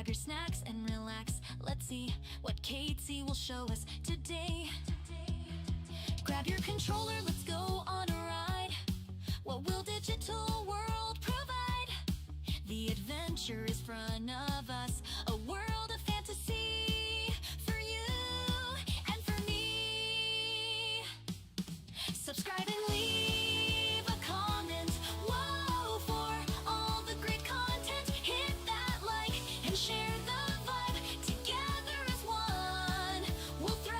grab your snacks and relax. Let's see what Katie will show us today. Grab your controller, let's go on a ride. What will digital world provide? The adventure is front of us, a world of fantasy for you and for me. Subscribe and leave a comment. Whoa, for all the great content, hit that like and share the vibe. Together as one, we'll thrive.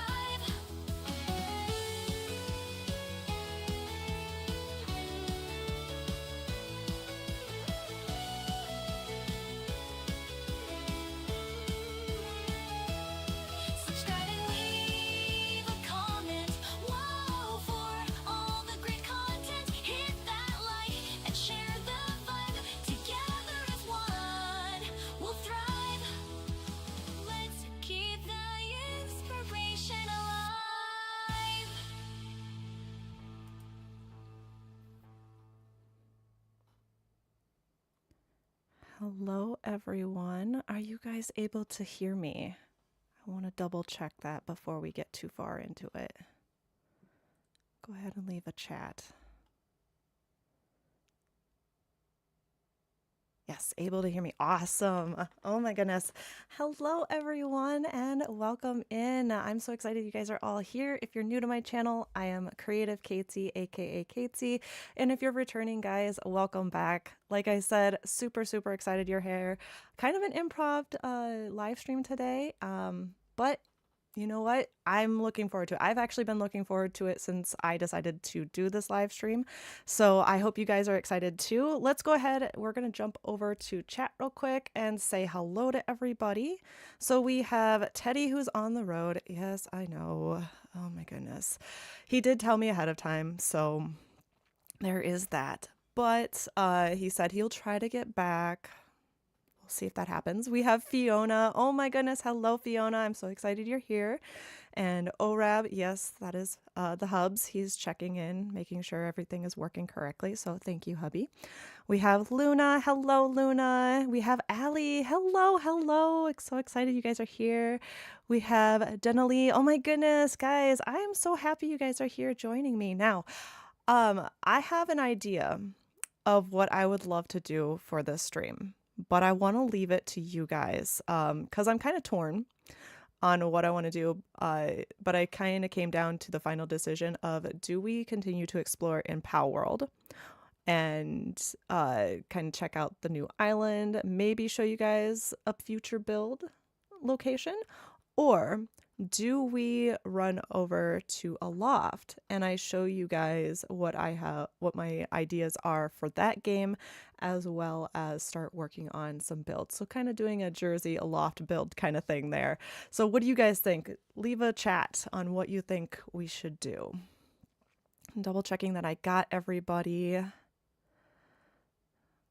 Subscribe and leave a comment. Whoa, for all the great content, hit that like and share the vibe. Together as one, we'll thrive. Let's keep the inspiration alive. Hello, everyone. Are you guys able to hear me? I want to double check that before we get too far into it. Go ahead and leave a chat. Yes, able to hear me. Awesome. Oh my goodness. Hello, everyone, and welcome in. I'm so excited you guys are all here. If you're new to my channel, I am Creative Katie, aka Katie. And if you're returning, guys, welcome back. Like I said, super, super excited you're here. Kind of an improv live stream today, but you know what? I'm looking forward to it. I've actually been looking forward to it since I decided to do this live stream. So I hope you guys are excited too. Let's go ahead. We're going to jump over to chat real quick and say hello to everybody. So we have Teddy who's on the road. Yes, I know. Oh my goodness. He did tell me ahead of time. So there is that. But he said he'll try to get back. We'll see if that happens. We have Fiona. Oh my goodness. Hello, Fiona. I'm so excited you're here. And Orab, yes, that is the hubs. He's checking in, making sure everything is working correctly. So thank you, hubby. We have Luna. Hello, Luna. We have Allie. Hello, hello. So excited you guys are here. We have Denali. Oh my goodness, guys. I am so happy you guys are here joining me. Now, I have an idea of what I would love to do for this stream, but I want to leave it to you guys because I'm kind of torn on what I want to do. But I kind of came down to the final decision of, do we continue to explore in POW World and kind of check out the new island, maybe show you guys a future build location, or do we run over to a loft and I show you guys what my ideas are for that game, as well as start working on some builds. So kind of doing a Jersey, a loft build kind of thing there. So what do you guys think? Leave a chat on what you think we should do. Double checking that I got everybody.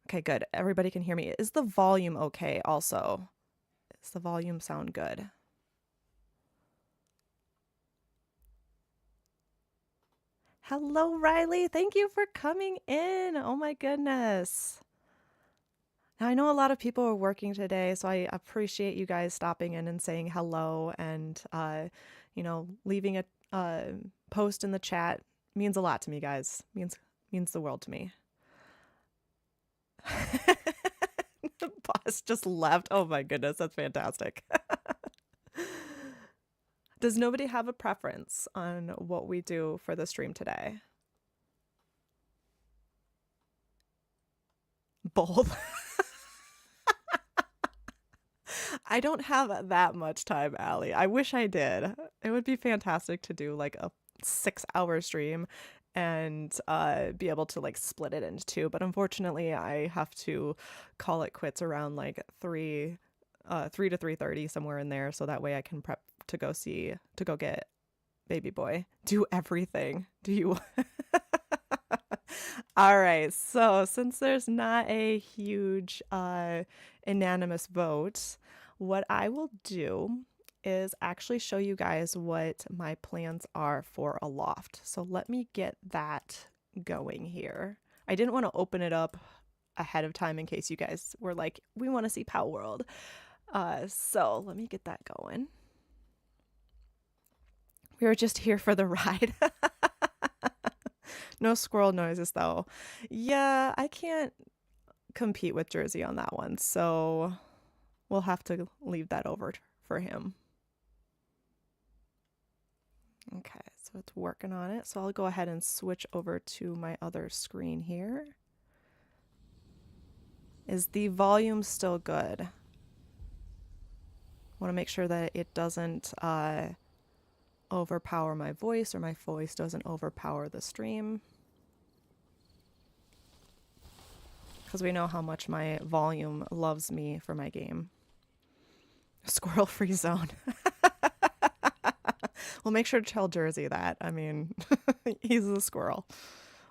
Okay, good. Everybody can hear me. Is the volume okay also? Does the volume sound good? Hello, Riley. Thank you for coming in. Oh my goodness. Now, I know a lot of people are working today, so I appreciate you guys stopping in and saying hello and, leaving a post in the chat. Means a lot to me, guys. Means the world to me. The boss just left. Oh my goodness, that's fantastic. Does nobody have a preference on what we do for the stream today? Both. I don't have that much time, Allie. I wish I did. It would be fantastic to do like a 6-hour stream and be able to like split it into two. But unfortunately, I have to call it quits around like 3 to 3:30, somewhere in there. So that way I can prep to go get baby boy. Do everything. Do you? All right. So since there's not a huge unanimous vote, what I will do is actually show you guys what my plans are for a loft. So let me get that going here. I didn't want to open it up ahead of time in case you guys were like, we want to see POW World. So let me get that going. We were just here for the ride. No squirrel noises though. Yeah, I can't compete with Jersey on that one, so we'll have to leave that over for him. Okay, so it's working on it. So I'll go ahead and switch over to my other screen here. Is the volume still good? Want to make sure that it doesn't overpower my voice, or my voice doesn't overpower the stream. Because we know how much my volume loves me for my game. Squirrel free zone. We'll make sure to tell Jersey that. I mean, he's a squirrel.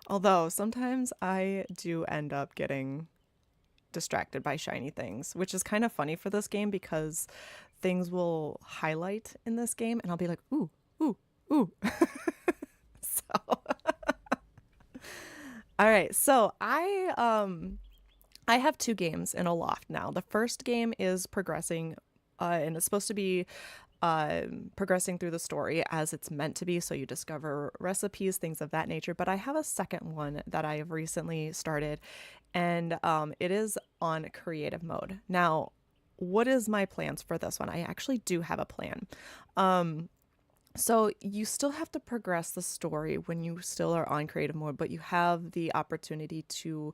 Although sometimes I do end up getting distracted by shiny things, which is kind of funny for this game because things will highlight in this game and I'll be like, ooh, ooh, ooh. So, all right. So I have 2 games in a loft now. The first game is progressing, and it's supposed to be progressing through the story as it's meant to be. So you discover recipes, things of that nature. But I have a second one that I have recently started, and it is on creative mode. Now, what is my plans for this one? I actually do have a plan. So you still have to progress the story when you still are on creative mode, but you have the opportunity to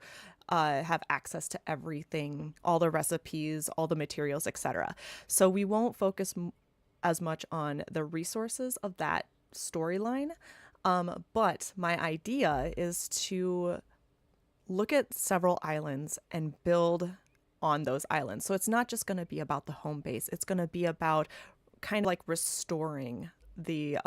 have access to everything, all the recipes, all the materials, etc. So we won't focus as much on the resources of that storyline. But my idea is to look at several islands and build on those islands. So it's not just going to be about the home base. It's going to be about kind of like restoring the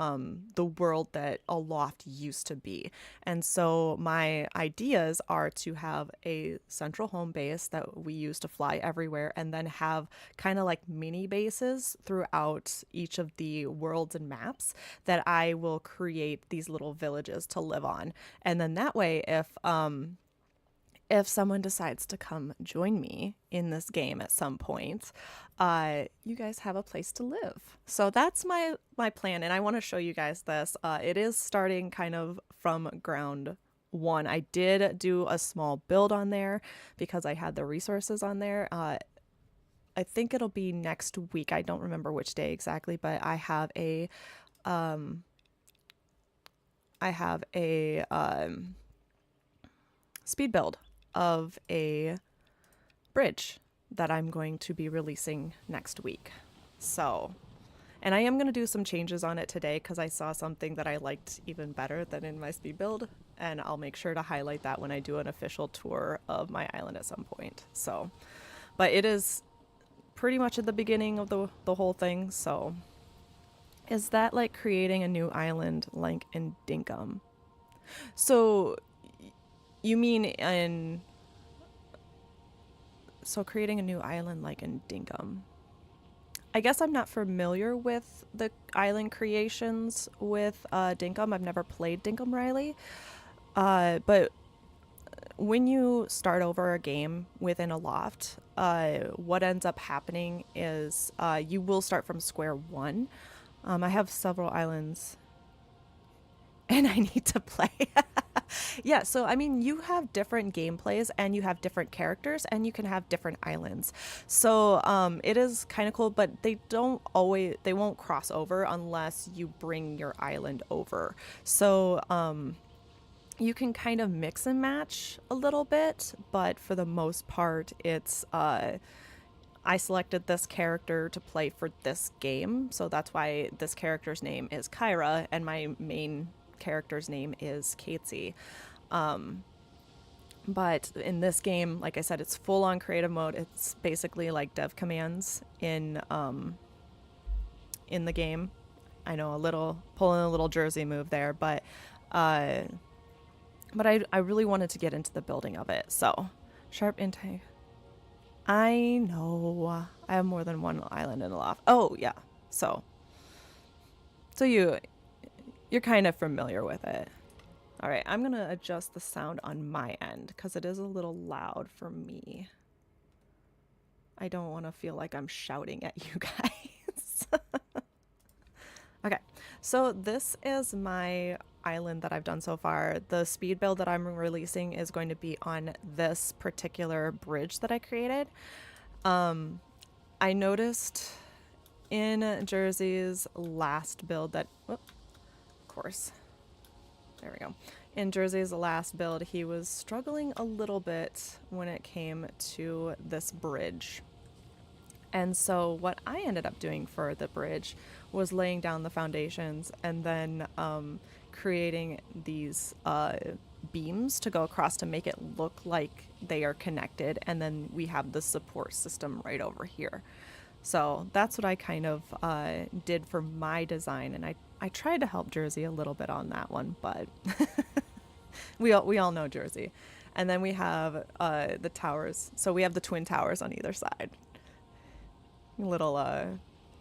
world that a loft used to be. And so my ideas are to have a central home base that we use to fly everywhere, and then have kind of like mini bases throughout each of the worlds and maps that I will create these little villages to live on. And then that way, if someone decides to come join me in this game at some point, you guys have a place to live. So that's my plan, and I want to show you guys this. It is starting kind of from ground one. I did do a small build on there because I had the resources on there. I think it'll be next week. I don't remember which day exactly, but I have a speed build of a bridge that I'm going to be releasing next week. So, and I am going to do some changes on it today because I saw something that I liked even better than in my speed build, and I'll make sure to highlight that when I do an official tour of my island at some point. So, but it is pretty much at the beginning of the whole thing. So, is that like creating a new island like in Dinkum? So you mean creating a new island like in Dinkum. I guess I'm not familiar with the island creations with Dinkum. I've never played Dinkum Riley. But when you start over a game within a loft, what ends up happening is you will start from square one. I have several islands and I need to play. Yeah, so I mean, you have different gameplays and you have different characters and you can have different islands. So it is kind of cool, but they won't cross over unless you bring your island over. So you can kind of mix and match a little bit, but for the most part, it's I selected this character to play for this game, so that's why this character's name is Kyra and my main character's name is Katesy. But in this game, like I said, it's full on creative mode. It's basically like dev commands in the game. I know pulling a little Jersey move there, but I really wanted to get into the building of it. So sharp intake. I know I have more than one island in a loft. Oh yeah. So you're kind of familiar with it. All right, I'm going to adjust the sound on my end because it is a little loud for me. I don't want to feel like I'm shouting at you guys. Okay, so this is my island that I've done so far. The speed build that I'm releasing is going to be on this particular bridge that I created. I noticed in Jersey's last build that, whoop, of course, there we go. In Jersey's last build, he was struggling a little bit when it came to this bridge. And so what I ended up doing for the bridge was laying down the foundations and then creating these beams to go across to make it look like they are connected. And then we have the support system right over here. So that's what I kind of did for my design. And I tried to help Jersey a little bit on that one, but we all know Jersey. And then we have the towers. So we have the twin towers on either side. Little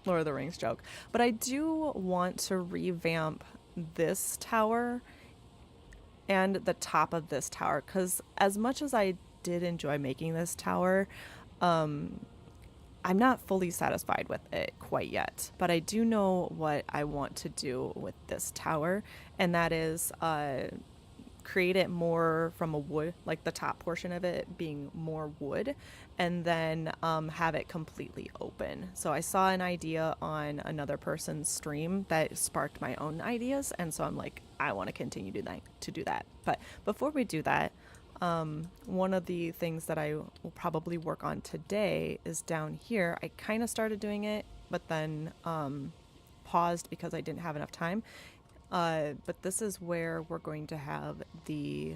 Lord of the Rings joke. But I do want to revamp this tower and the top of this tower, because as much as I did enjoy making this tower, I'm not fully satisfied with it quite yet. But I do know what I want to do with this tower, and that is create it more from a wood, like the top portion of it being more wood, and then have it completely open. So I saw an idea on another person's stream that sparked my own ideas, and so I'm like, I want to continue to do that. But before we do that, one of the things that I will probably work on today is down here. I kind of started doing it, but then paused because I didn't have enough time. But this is where we're going to have the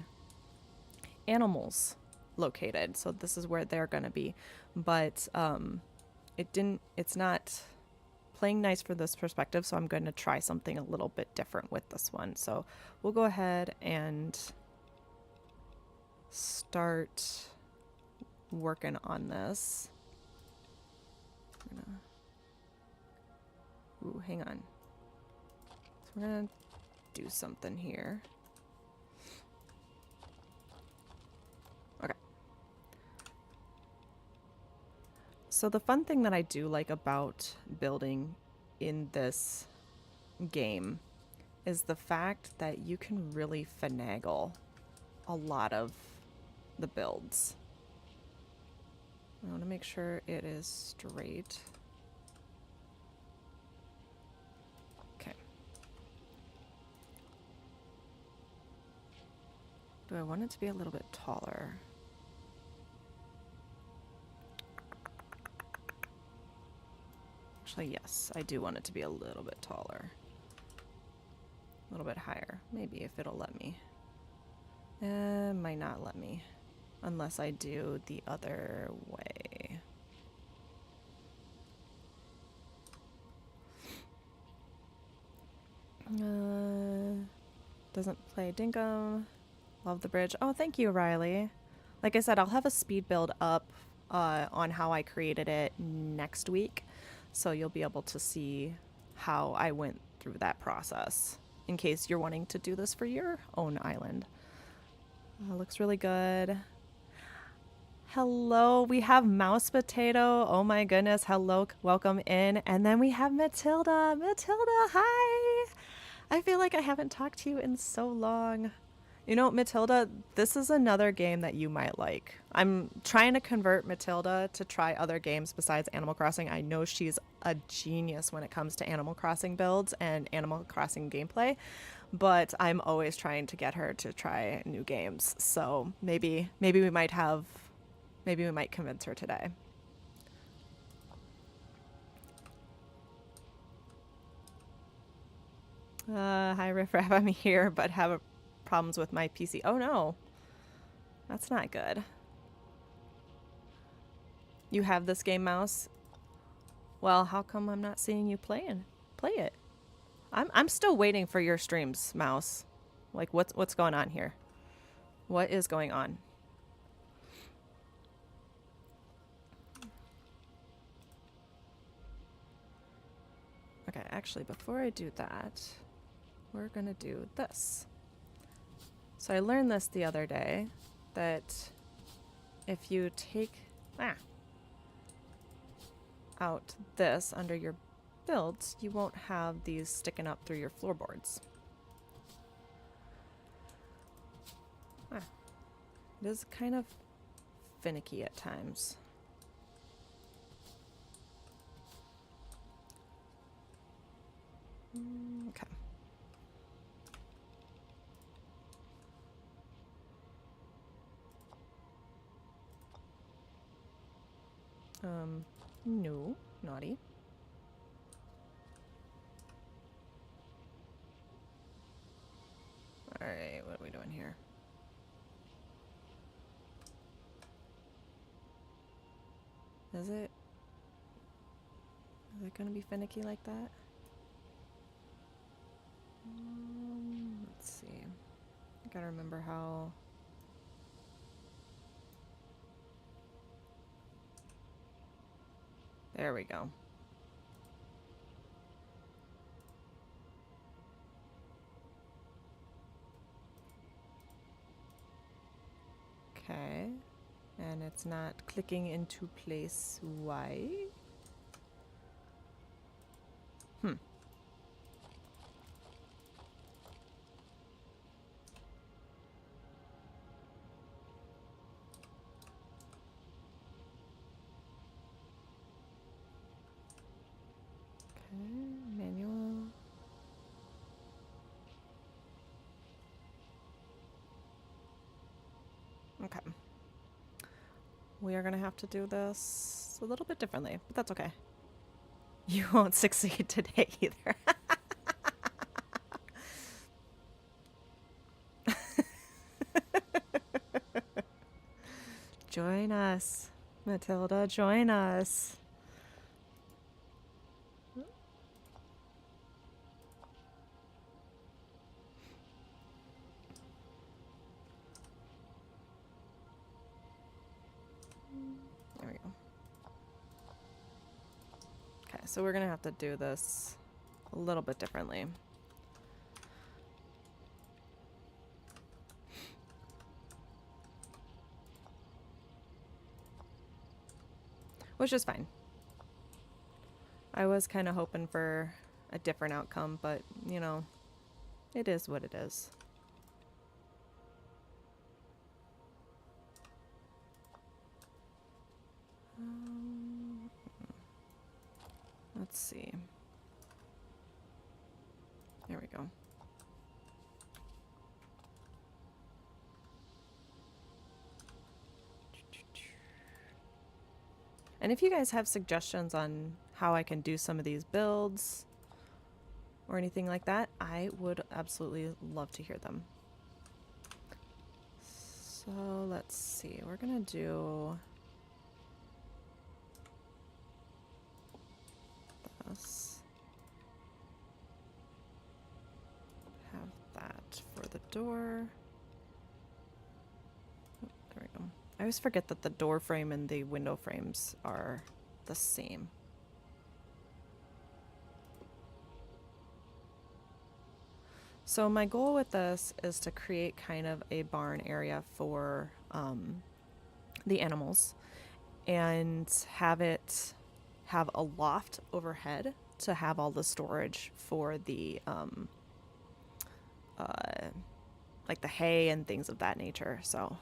animals located. So this is where they're going to be. But it's not playing nice for this perspective, so I'm going to try something a little bit different with this one. So we'll go ahead and start working on this. Ooh, hang on. So we're going to do something here. Okay. So the fun thing that I do like about building in this game is the fact that you can really finagle a lot of the builds. I want to make sure it is straight. Okay. Do I want it to be a little bit taller? Actually, yes, I do want it to be a little bit taller. A little bit higher, maybe, if it'll let me. Might not let me, unless I do the other way. Doesn't play dinkum. Love the bridge. Oh, thank you, Riley. Like I said, I'll have a speed build up on how I created it next week, so you'll be able to see how I went through that process in case you're wanting to do this for your own island. Looks really good. Hello, we have Mouse Potato. Oh my goodness, hello, welcome in. And then we have Matilda. Matilda, hi. I feel like I haven't talked to you in so long. You know, Matilda, this is another game that you might like. I'm trying to convert Matilda to try other games besides Animal Crossing. I know she's a genius when it comes to Animal Crossing builds and Animal Crossing gameplay, but I'm always trying to get her to try new games. So maybe we might convince her today. Hi Riff Raff, I'm here, but have problems with my PC. Oh no, that's not good. You have this game, Mouse? Well, how come I'm not seeing you play it? I'm still waiting for your streams, Mouse. Like, what's going on here? What is going on? Okay, actually, before I do that, we're gonna do this. So I learned this the other day, that if you take, out this under your builds, you won't have these sticking up through your floorboards. Ah, it is kind of finicky at times. Okay. No, naughty. Alright, what are we doing here? Is it gonna be finicky like that? Let's see. I gotta remember how. There we go. Okay. And it's not clicking into place. Why? Manual. Okay. We are going to have to do this a little bit differently, but that's okay. You won't succeed today either. Join us. Matilda, join us. There we go. Okay, so we're gonna have to do this a little bit differently. Which is fine. I was kind of hoping for a different outcome, but, you know, it is what it is. Let's see. There we go. And if you guys have suggestions on how I can do some of these builds or anything like that, I would absolutely love to hear them. So let's see. We're gonna do this. Have that for the door. Oh, there we go. I always forget that the door frame and the window frames are the same. So my goal with this is to create kind of a barn area for the animals and have it have a loft overhead to have all the storage for the like the hay and things of that nature. So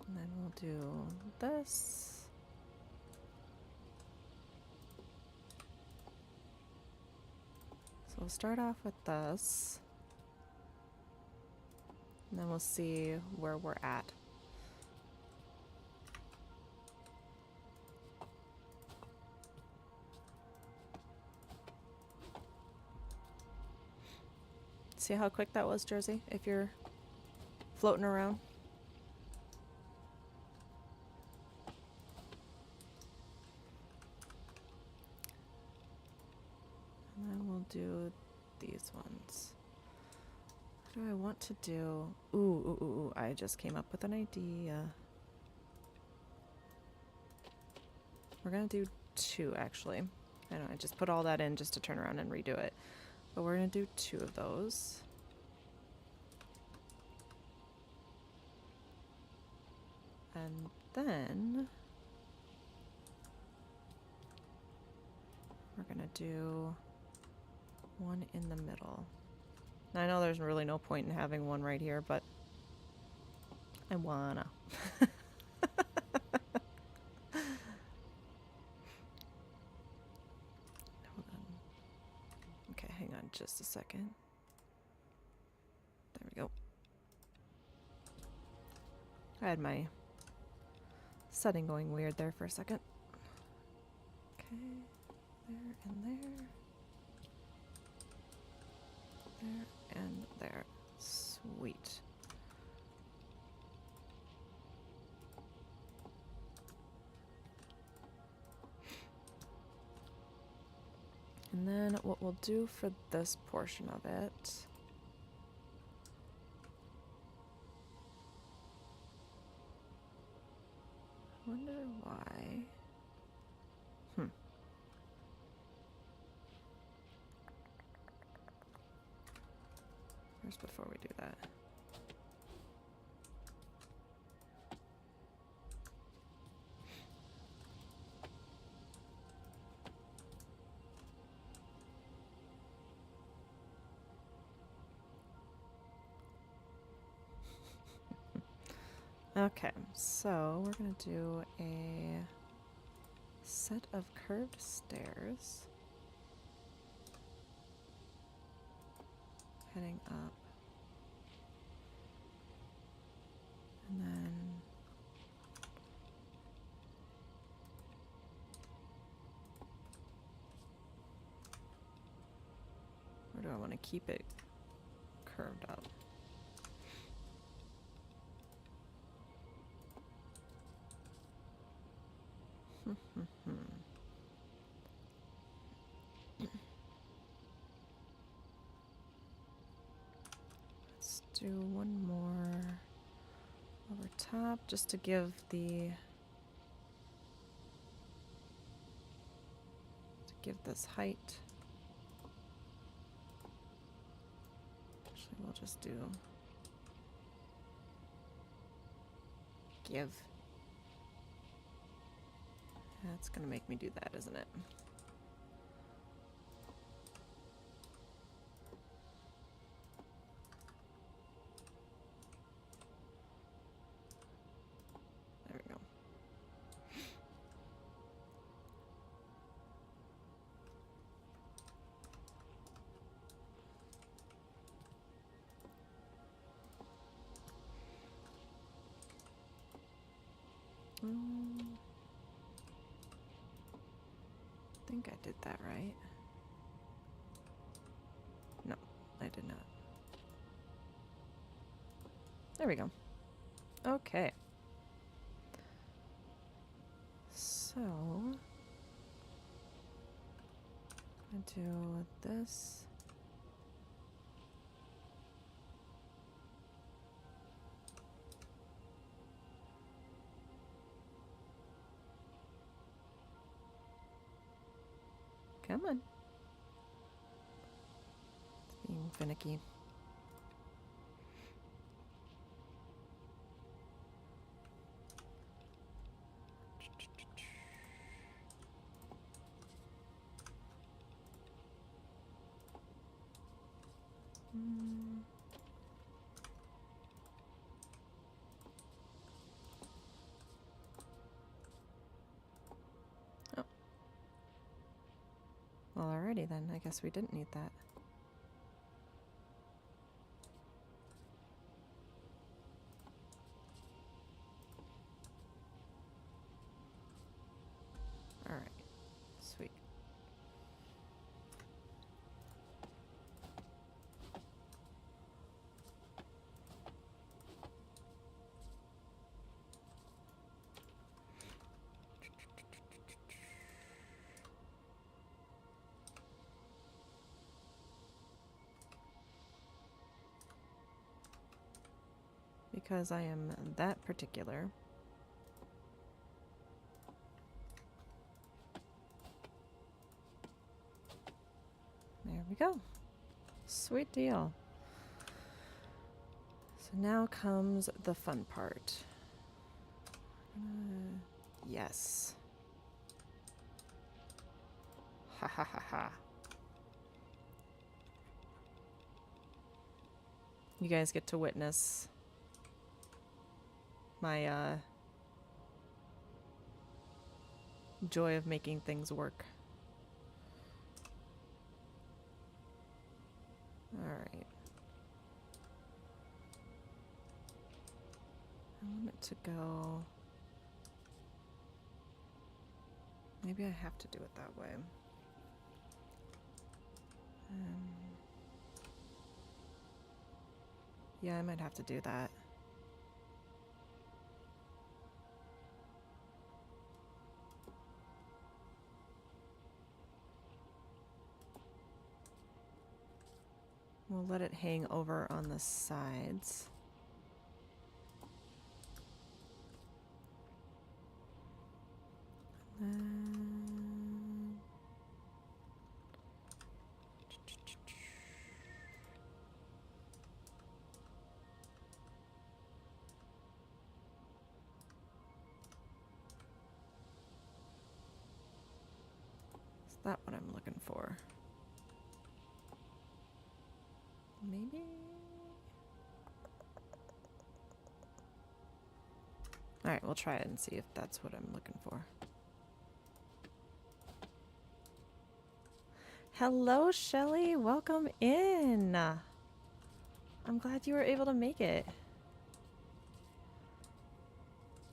and then we'll do this. So we'll start off with this. And then we'll see where we're at. See how quick that was, Jersey? If you're floating around. And then we'll do these ones. What do I want to do? Ooh, I just came up with an idea. We're gonna do 2, actually. I know, I just put all that in just to turn around and redo it. But we're gonna do 2 of those. And then we're gonna do one in the middle. Now, I know there's really no point in having one right here, but I wanna. Hold on. Okay, hang on just a second. There we go. I had my setting going weird there for a second. Okay, there and there. There and there. Sweet. And then what we'll do for this portion of it, I wonder why. First, before we do that. Okay, so we're going to do a set of curved stairs heading up, and then or do I want to keep it curved up? Let's do one more over top just to give this height. Actually, we'll just do give. That's gonna make me do that, isn't it? There we go. I think I did that right. No, I did not. There we go. Okay. So, I'm gonna do this. Come on. It's being finicky. Oh. Well, alrighty then. I guess we didn't need that. Alright. Sweet. Because I am that particular. There we go. Sweet deal. So now comes the fun part. Yes. Ha ha ha ha. You guys get to witness my joy of making things work. Alright. I want it to go... Maybe I have to do it that way. Yeah, I might have to do that. We'll let it hang over on the sides. Is that what I'm looking for? Maybe? Alright, we'll try it and see if that's what I'm looking for. Hello, Shelly. Welcome in. I'm glad you were able to make it.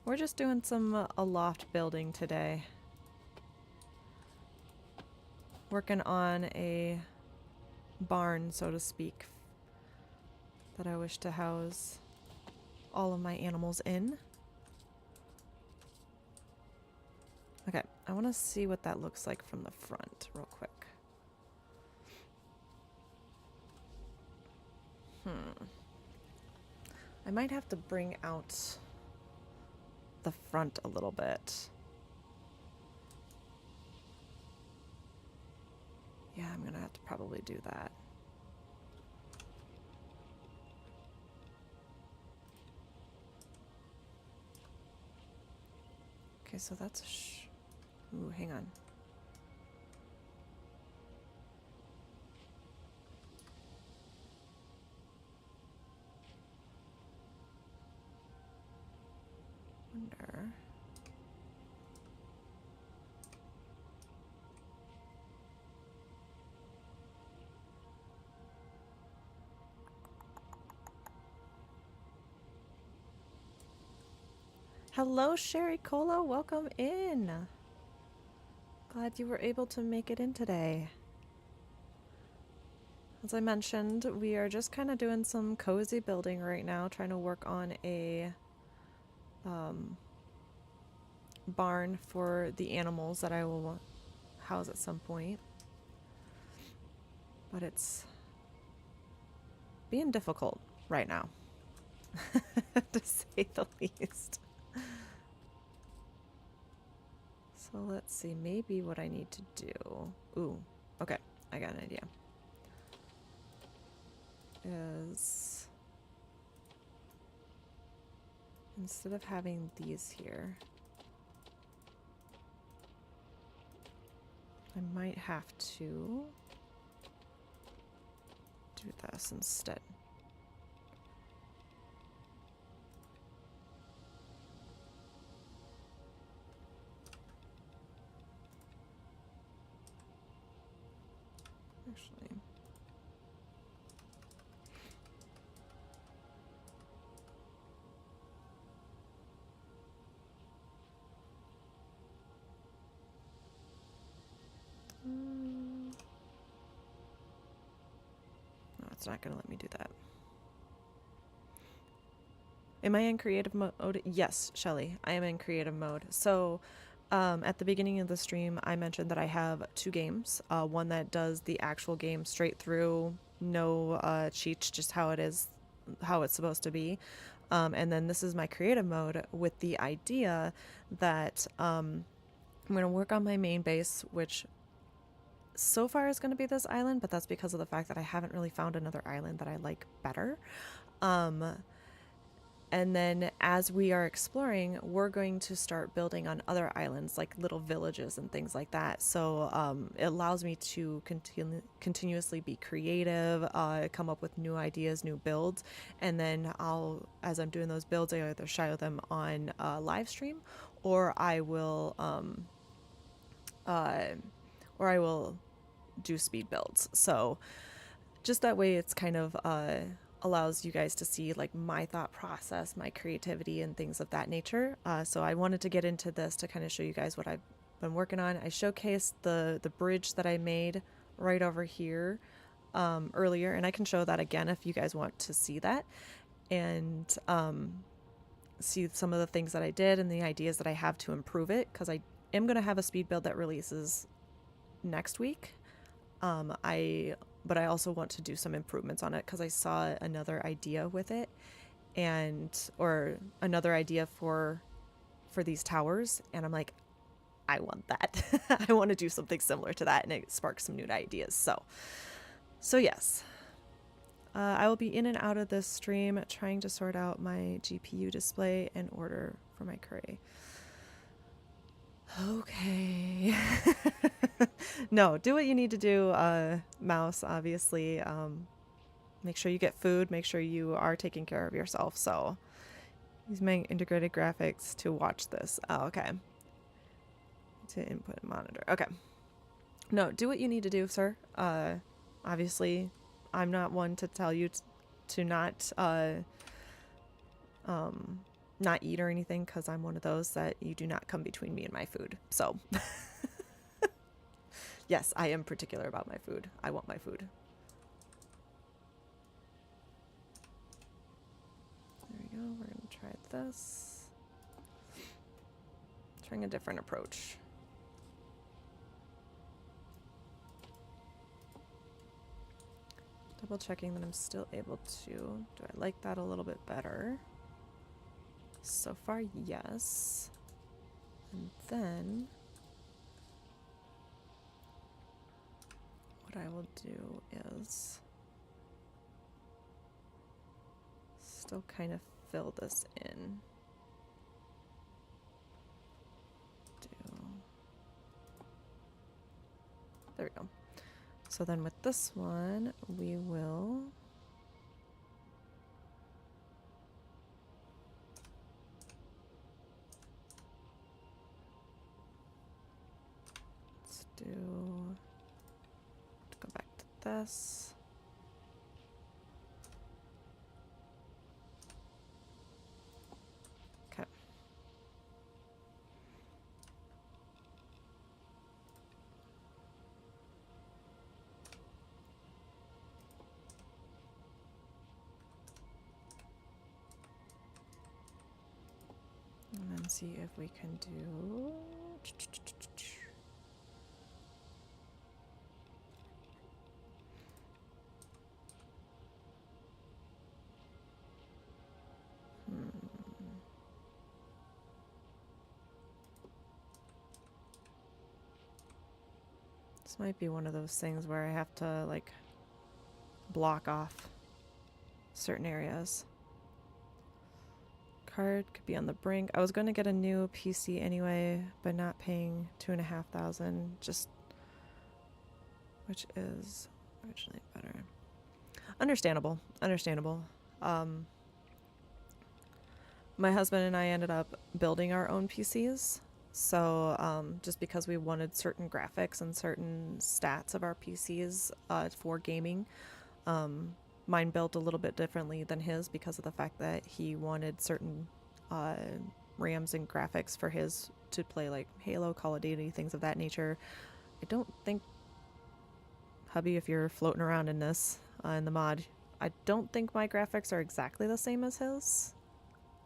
We're just doing some a loft building today. Working on a barn, so to speak, that I wish to house all of my animals in. Okay, I want to see what that looks like from the front real quick. I might have to bring out the front a little bit. Yeah, I'm gonna have to probably do that. Okay, so that's a ooh, hang on. Wonder. Hello, Sherry Cola. Welcome in. Glad you were able to make it in today. As I mentioned, we are just kind of doing some cozy building right now, trying to work on a barn for the animals that I will house at some point. But it's being difficult right now, to say the least. So let's see, maybe what I need to do... Ooh, okay, I got an idea. Is... instead of having these here, I might have to do this instead. Actually, no, it's not going to let me do that. Am I in creative mode? Yes, Shelly, I am in creative mode. So at the beginning of the stream, I mentioned that I have two games. One that does the actual game straight through, no cheats, just how it is, how it's supposed to be. And then this is my creative mode with the idea that I'm going to work on my main base, which so far is going to be this island, but that's because of the fact that I haven't really found another island that I like better. And then as we are exploring, we're going to start building on other islands, like little villages and things like that. So it allows me to continuously be creative, come up with new ideas, new builds. And then as I'm doing those builds, I either show them on live stream, or I will, uh, or I will do speed builds. So just that way it's kind of allows you guys to see like my thought process, my creativity, and things of that nature. So I wanted to get into this to kind of show you guys what I've been working on. I showcased the bridge that I made right over here earlier, and I can show that again if you guys want to see that, and see some of the things that I did and the ideas that I have to improve it, because I am going to have a speed build that releases next week. But I also want to do some improvements on it because I saw another idea with it, or another idea for these towers, and I'm like, I want that. I want to do something similar to that, and it sparks some new ideas. So yes, I will be in and out of this stream trying to sort out my GPU display and order for my curry. Okay. No, do what you need to do, Mouse, obviously. Make sure you get food, make sure you are taking care of yourself. So, using integrated graphics to watch this. Oh, okay. To input and monitor. Okay. No, do what you need to do, sir. Obviously, I'm not one to tell you to not eat or anything, because I'm one of those that you do not come between me and my food. So yes, I am particular about my food. I want my food. There we go. We're going to try this. Trying a different approach. Double checking that I'm still able to. Do I like that a little bit better? So far, yes. And then what I will do is still kind of fill this in. There we go. So then with this one, we will go back to this. Okay. And then see if we can do. This might be one of those things where I have to like block off certain areas. Card could be on the brink. I was going to get a new PC anyway, but not paying $2,500, just which is originally better. Understandable. My husband and I ended up building our own PCs. So just because we wanted certain graphics and certain stats of our PCs for gaming, mine built a little bit differently than his because of the fact that he wanted certain RAMs and graphics for his to play like Halo, Call of Duty, things of that nature. I don't think, hubby, if you're floating around in this, in the mod, I don't think my graphics are exactly the same as his.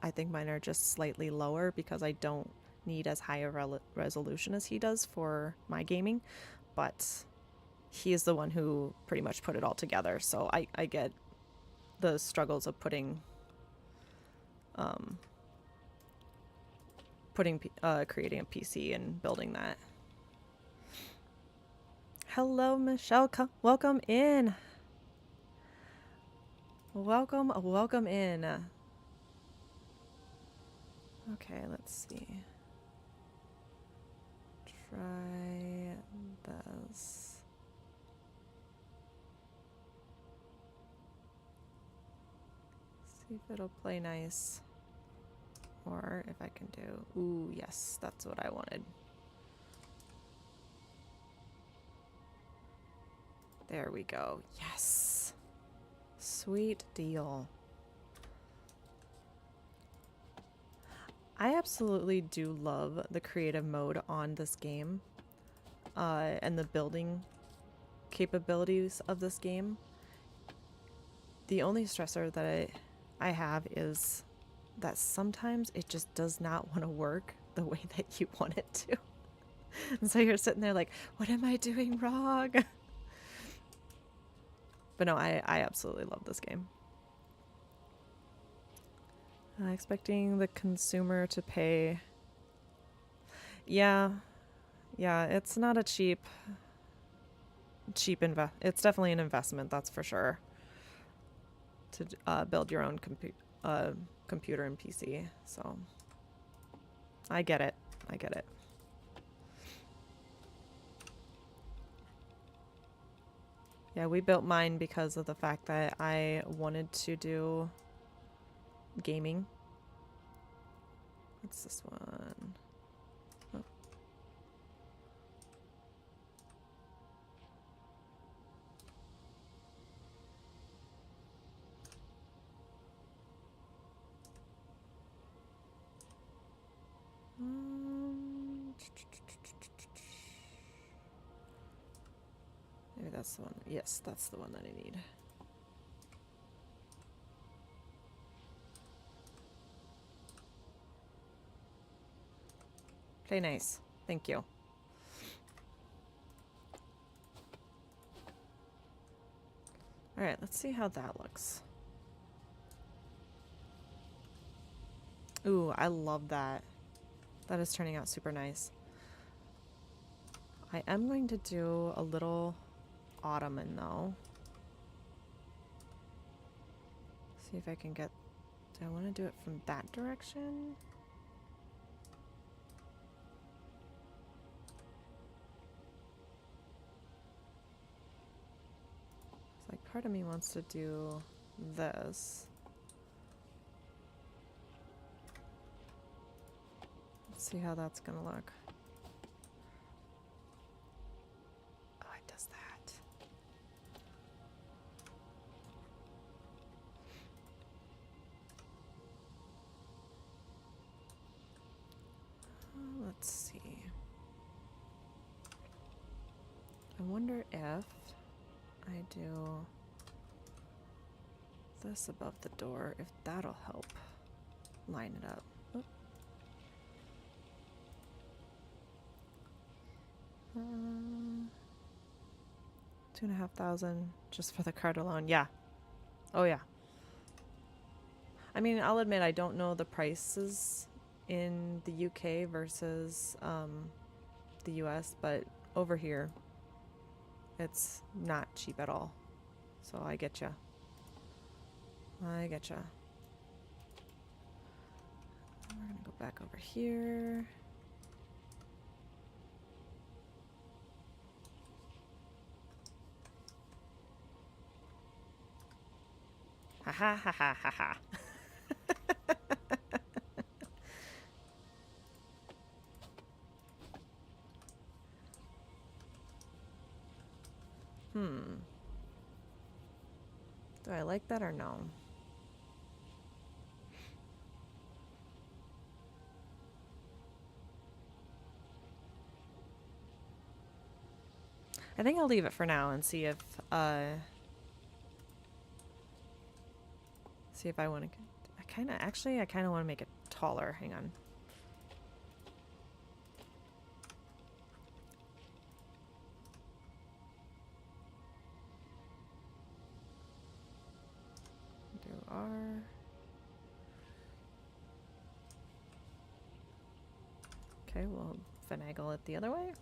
I think mine are just slightly lower because I don't need as high a resolution as he does for my gaming, but he is the one who pretty much put it all together, so I get the struggles of creating a PC and building that. Hello, Michelle. Welcome in. Welcome in. Okay, let's see. Try this. See if it'll play nice. Or if I can do... Ooh, yes, that's what I wanted. There we go. Yes. Sweet deal. I absolutely do love the creative mode on this game. And the building capabilities of this game. The only stressor that I have is that sometimes it just does not want to work the way that you want it to. And so you're sitting there like, what am I doing wrong? But no, I absolutely love this game. Expecting the consumer to pay. Yeah, it's not a cheap it's definitely an investment, that's for sure. To build your own computer and PC, so I get it. I get it. Yeah, we built mine because of the fact that I wanted to do gaming. What's this one? Oh. Maybe that's the one. Yes, that's the one that I need. Okay, nice. Thank you. All right, let's see how that looks. Ooh, I love that. That is turning out super nice. I am going to do a little ottoman though. See if I can get... Do I want to do it from that direction? It's like part of me wants to do this. Let's see how that's gonna look. Oh, it does that. Let's see. I wonder if I do this above the door, if that'll help line it up. Oh. 2,500 just for the card alone. Yeah. Oh yeah. I mean, I'll admit I don't know the prices in the UK versus the US, but over here it's not cheap at all. So I get ya. I get ya. We're gonna go back over here. Ha ha ha ha ha ha. Do I like that or no? I think I'll leave it for now and see if I want to... I kind of want to make it taller. Hang on. Do R. Okay, we'll finagle it the other way.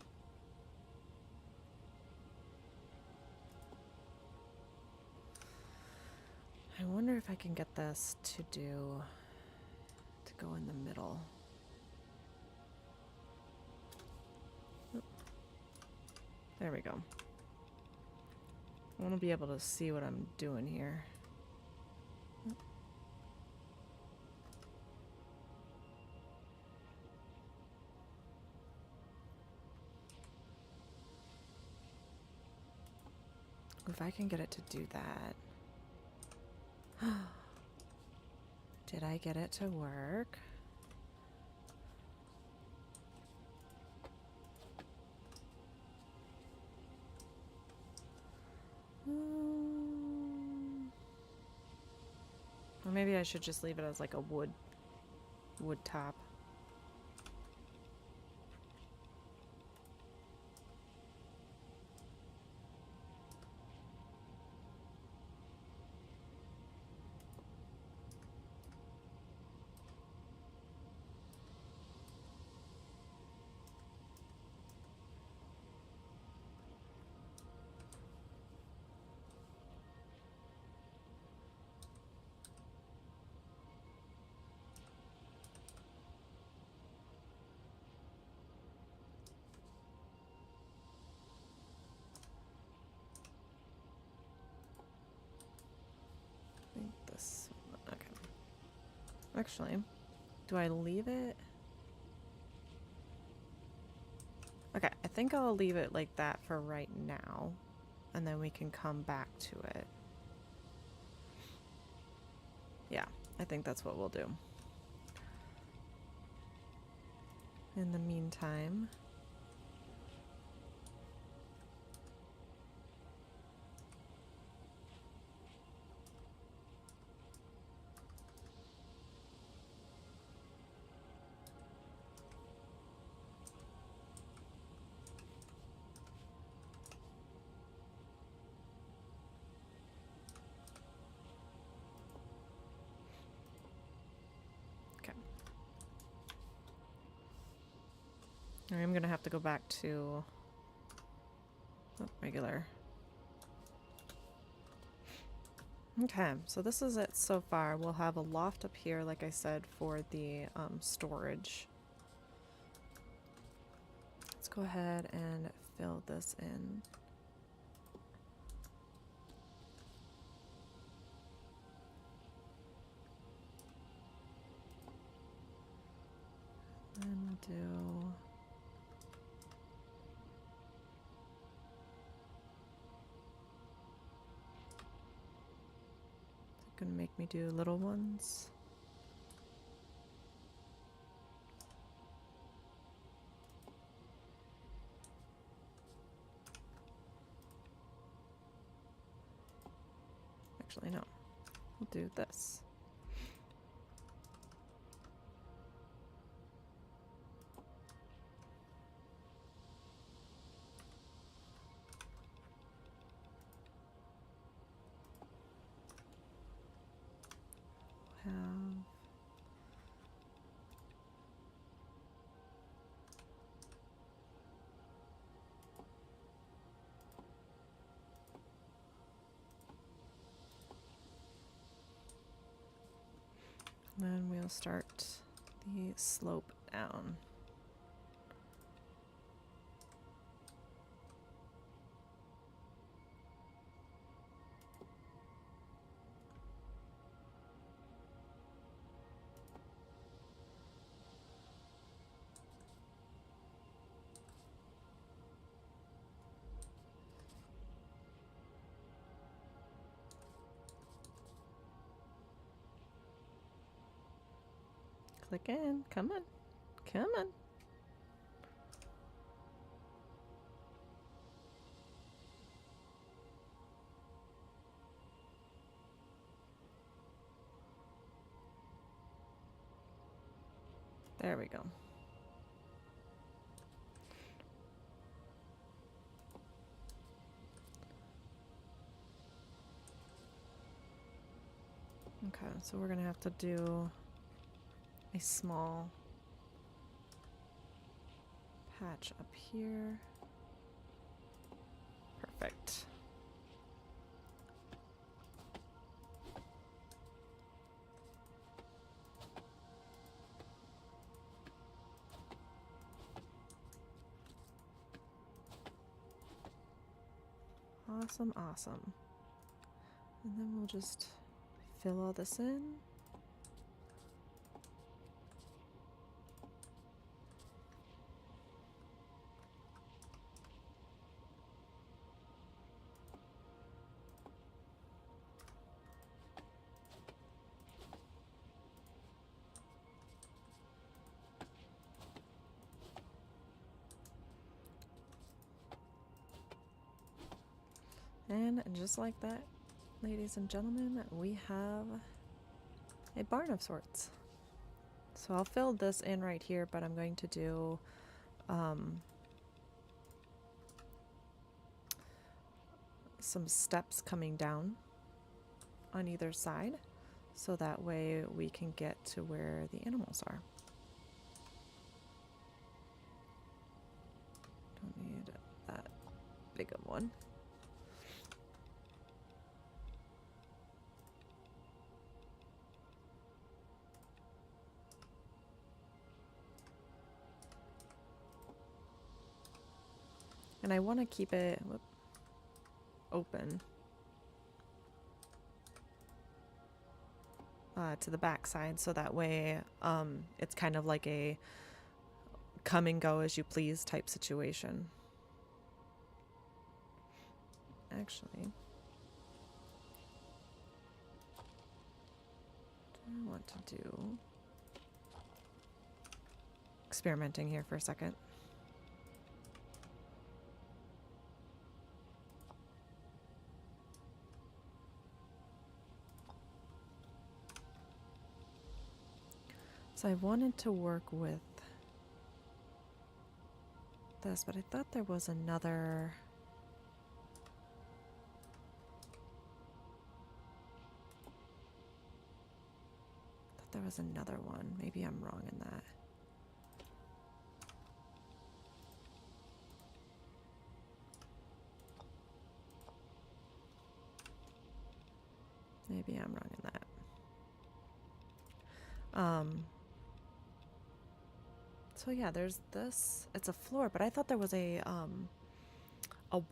I wonder if I can get this to go in the middle. There we go. I want to be able to see what I'm doing here. If I can get it to do that. Did I get it to work? Or maybe I should just leave it as like a wood top. I think this one, okay. Actually, do I leave it? Okay, I think I'll leave it like that for right now, and then we can come back to it. Yeah, I think that's what we'll do. In the meantime, I'm gonna have to go back to regular. Okay, so this is it so far. We'll have a loft up here, like I said, for the storage. Let's go ahead and fill this in. And we'll do... Gonna make me do little ones. Actually, no. We'll do this. Have then we'll start the slope down. Click in. Come on. Come on. There we go. Okay, so we're gonna have to do a small patch up here. Perfect. Awesome, awesome. And then we'll just fill all this in. And just like that, ladies and gentlemen, we have a barn of sorts. So I'll fill this in right here, but I'm going to do some steps coming down on either side, so that way we can get to where the animals are. Don't need that big of one. And I want to keep it open to the back side, so that way it's kind of like a come and go as you please type situation. Actually, I want to do experimenting here for a second. So I wanted to work with this, but I thought there was another. I thought there was another one. Maybe I'm wrong in that. Maybe I'm wrong in that. So yeah, there's this. It's a floor, but I thought there was a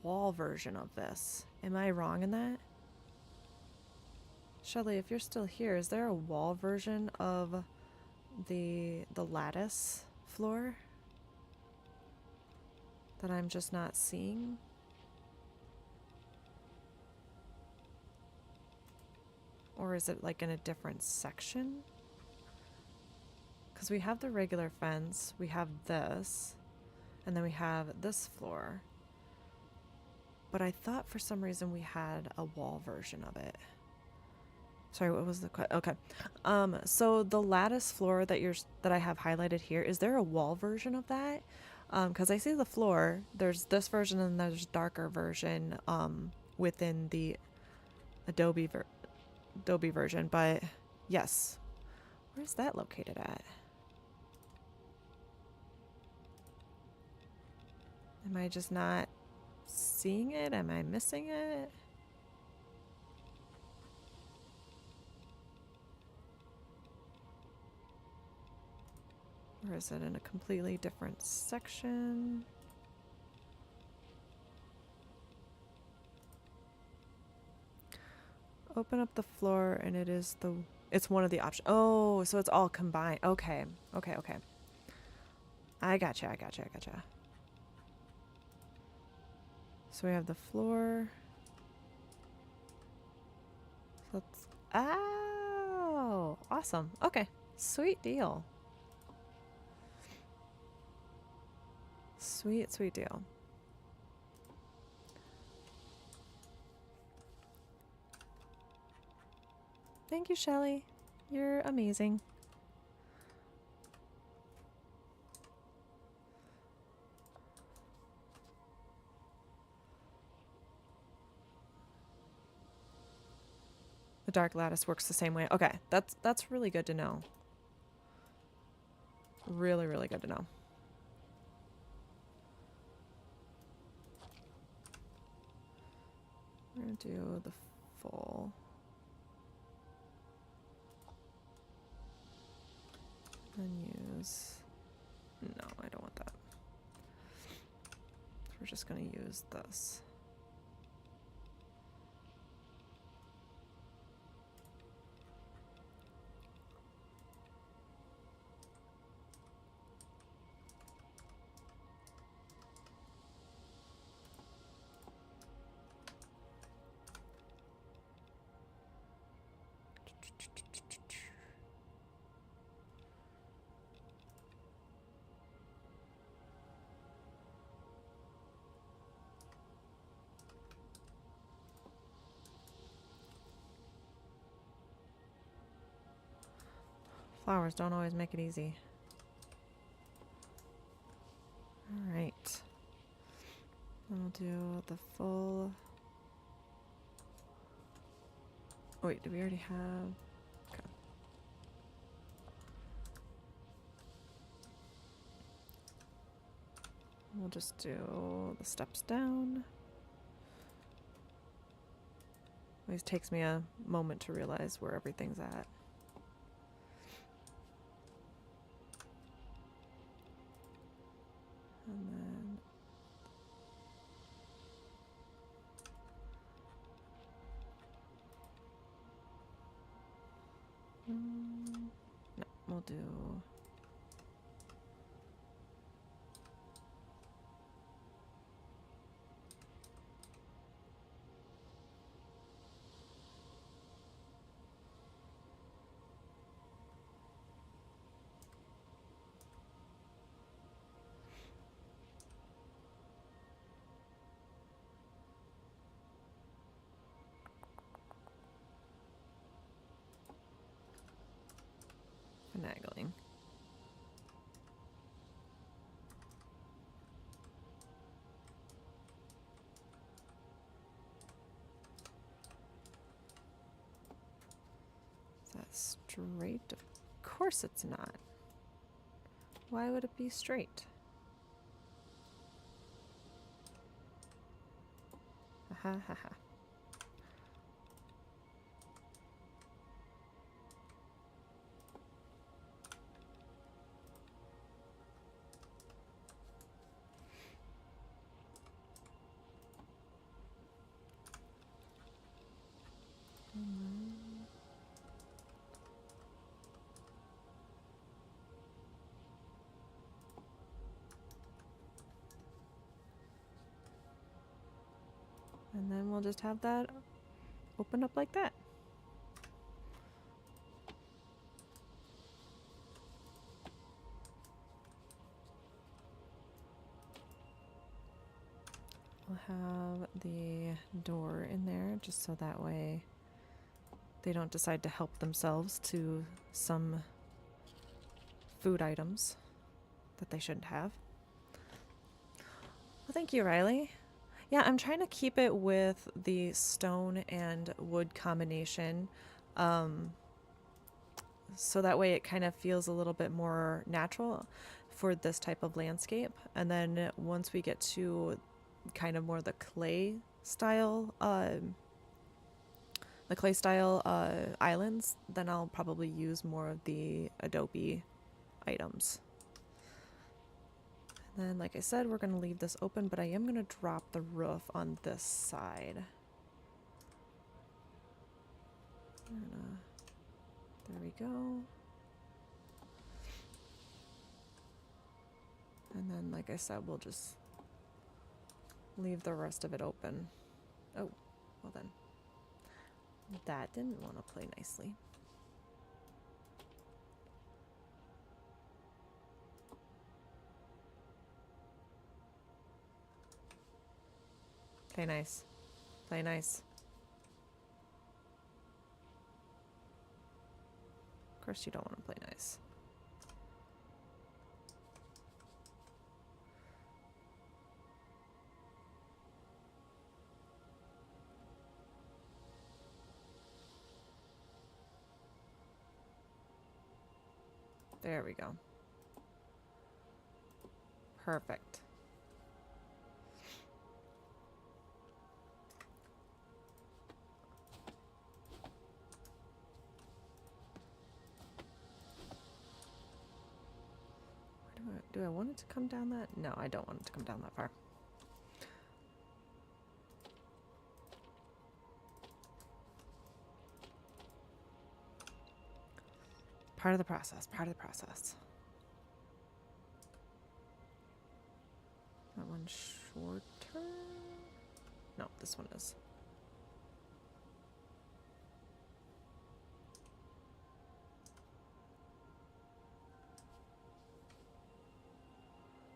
wall version of this. Am I wrong in that? Shelly, if you're still here, is there a wall version of the lattice floor that I'm just not seeing? Or is it like in a different section? Because we have the regular fence, we have this, and then we have this floor. But I thought for some reason we had a wall version of it. Sorry, what was the question? Okay. So the lattice floor that I have highlighted here, is there a wall version of that? Because I see the floor, there's this version and there's darker version within the Adobe version, but yes. Where's that located at? Am I just not seeing it? Am I missing it? Or is it in a completely different section? Open up the floor and it's one of the options. Oh, so it's all combined. Okay. Okay. I gotcha. So we have the floor. So let's, oh, awesome. Okay. Sweet deal. Sweet deal. Thank you, Shelly. You're amazing. The dark lattice works the same way. Okay, that's really good to know. Really good to know. We're gonna do the full. And use. No, I don't want that. So we're just gonna use this. Flowers don't always make it easy. Alright. Then we'll do the full... Oh wait, do we already have... Okay. We'll just do the steps down. Always takes me a moment to realize where everything's at. And then... no, we'll do... finagling. Is that straight? Of course it's not. Why would it be straight? Ha ha ha. And then we'll just have that open up like that. We'll have the door in there just so that way they don't decide to help themselves to some food items that they shouldn't have. Well, thank you, Riley. Yeah, I'm trying to keep it with the stone and wood combination, so that way it kind of feels a little bit more natural for this type of landscape. And then once we get to kind of more the clay style islands, then I'll probably use more of the adobe items. And then, like I said, we're going to leave this open, but I am going to drop the roof on this side. There we go. And then, like I said, we'll just leave the rest of it open. Oh, well then. That didn't want to play nicely. Play nice. Play nice. Of course you don't want to play nice. There we go. Perfect. Do I want it to come down that? No, I don't want it to come down that far. Part of the process, part of the process. That one's shorter? No, this one is.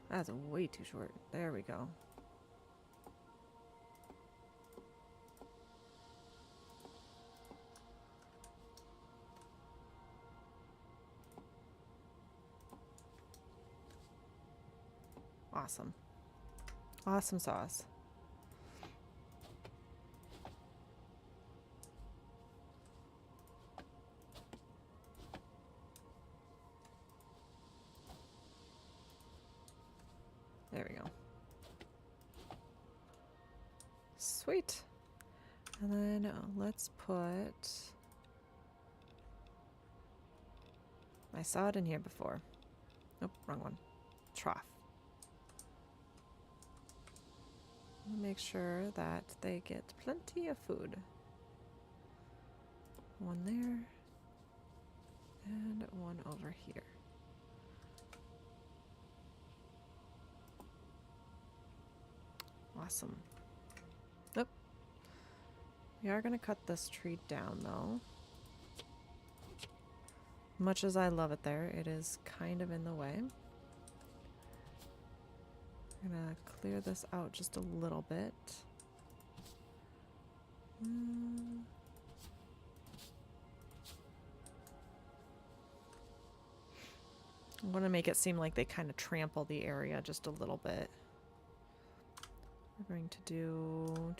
That's way too short. There we go. Awesome. Awesome sauce. There we go. Sweet. And then let's put... I saw it in here before. Nope, wrong one. Trough. Make sure that they get plenty of food. One there. And one over here. Awesome. Oop. We are going to cut this tree down though. Much as I love it there, it is kind of in the way. I'm going to clear this out just a little bit. I want to make it seem like they kind of trample the area just a little bit. We're going to do...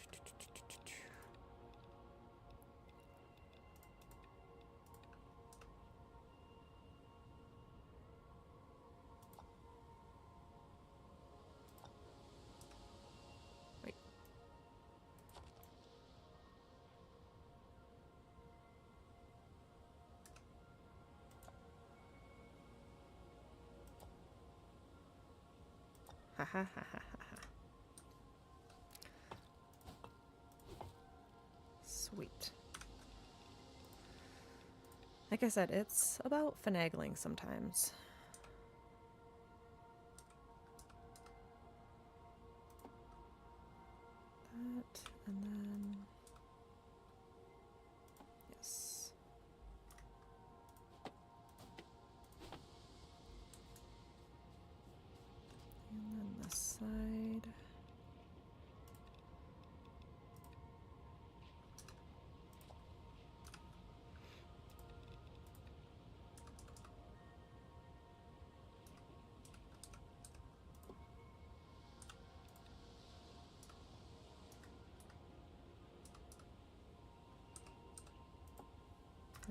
Wait. Ha ha ha ha ha. Sweet. Like I said, it's about finagling sometimes. That, and then... Yes. And then this side...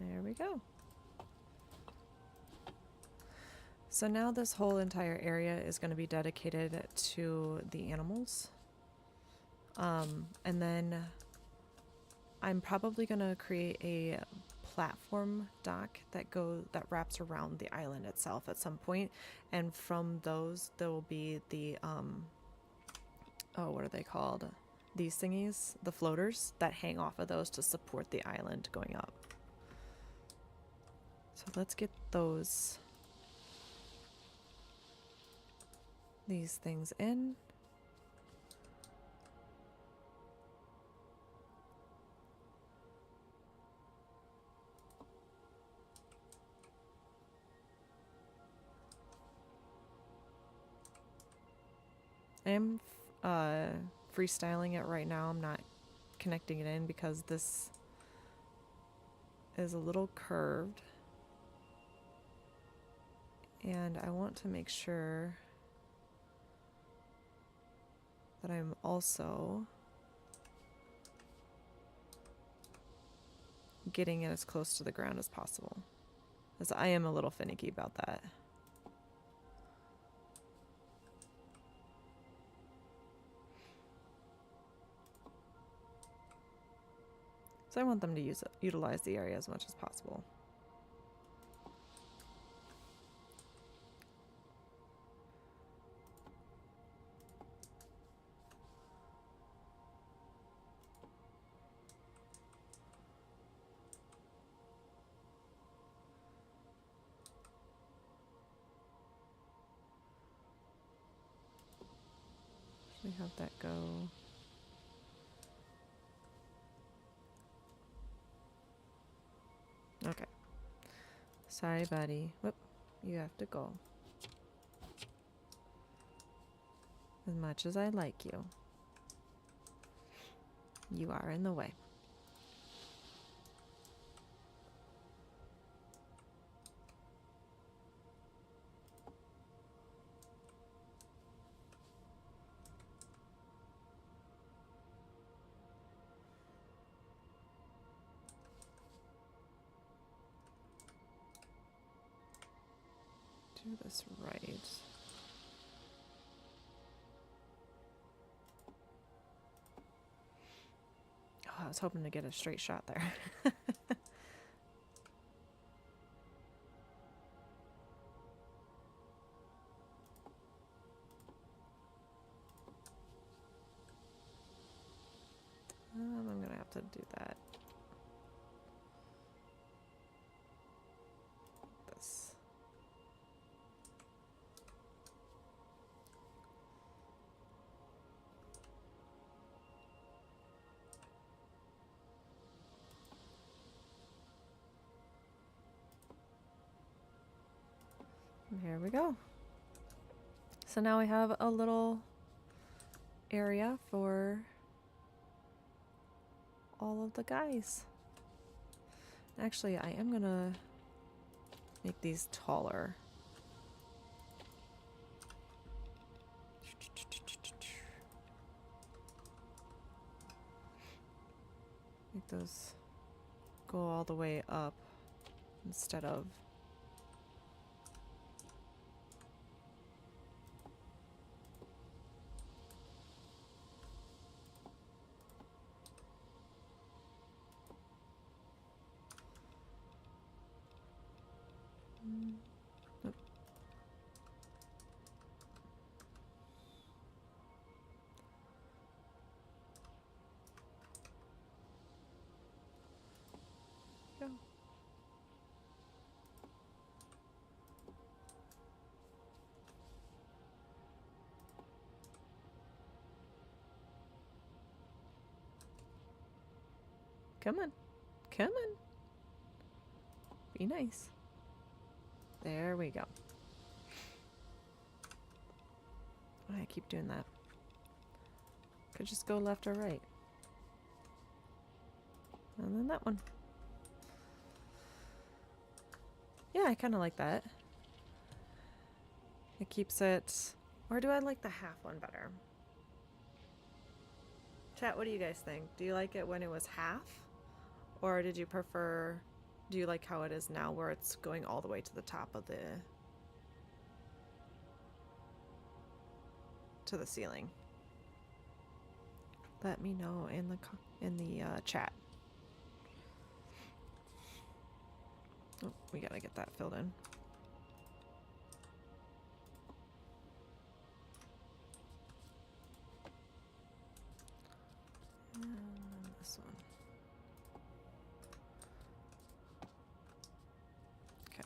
There we go. So now this whole entire area is going to be dedicated to the animals. And then I'm probably going to create a platform dock that wraps around the island itself at some point. And from those, there will be the, oh, what are they called? These thingies, the floaters that hang off of those to support the island going up. So let's get these things in. I am freestyling it right now. I'm not connecting it in because this is a little curved. And I want to make sure that I'm also getting it as close to the ground as possible, as I am a little finicky about that. So I want them to utilize the area as much as possible. We have that go. Okay. Sorry, buddy. Whoop. You have to go. As much as I like you, you are in the way. Do this right. Oh, I was hoping to get a straight shot there. I'm gonna have to do that. This. And here we go. So now we have a little area for all of the guys. Actually, I am gonna make these taller. Make those go all the way up instead of Nope. Go. Come on. Come on. Be nice. There we go. I keep doing that. Could just go left or right. And then that one. Yeah, I kind of like that. It keeps it... Or do I like the half one better? Chat, what do you guys think? Do you like it when it was half? Or did you prefer... Do you like how it is now where it's going all the way to the top of the... to the ceiling? Let me know in the chat. Oh, we gotta get that filled in. And this one. Okay.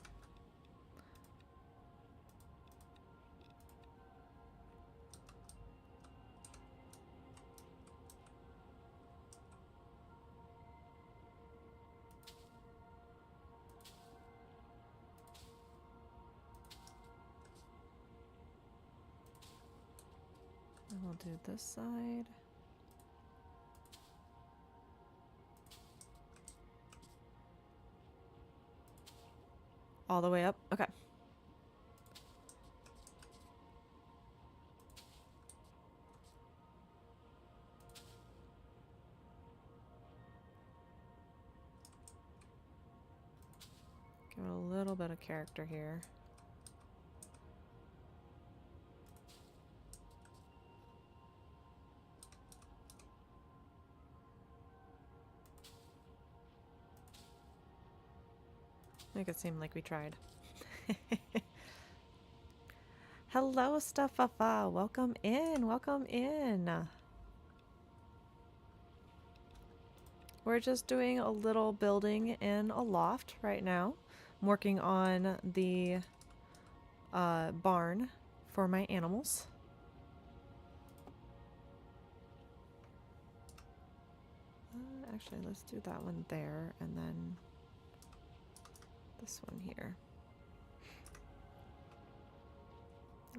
And we'll do this side. All the way up? Okay. Give it a little bit of character here. Make it seem like we tried. Hello, Stuffafa. Welcome in. Welcome in. We're just doing a little building in a loft right now. I'm working on the barn for my animals. Actually, let's do that one there and then this one here.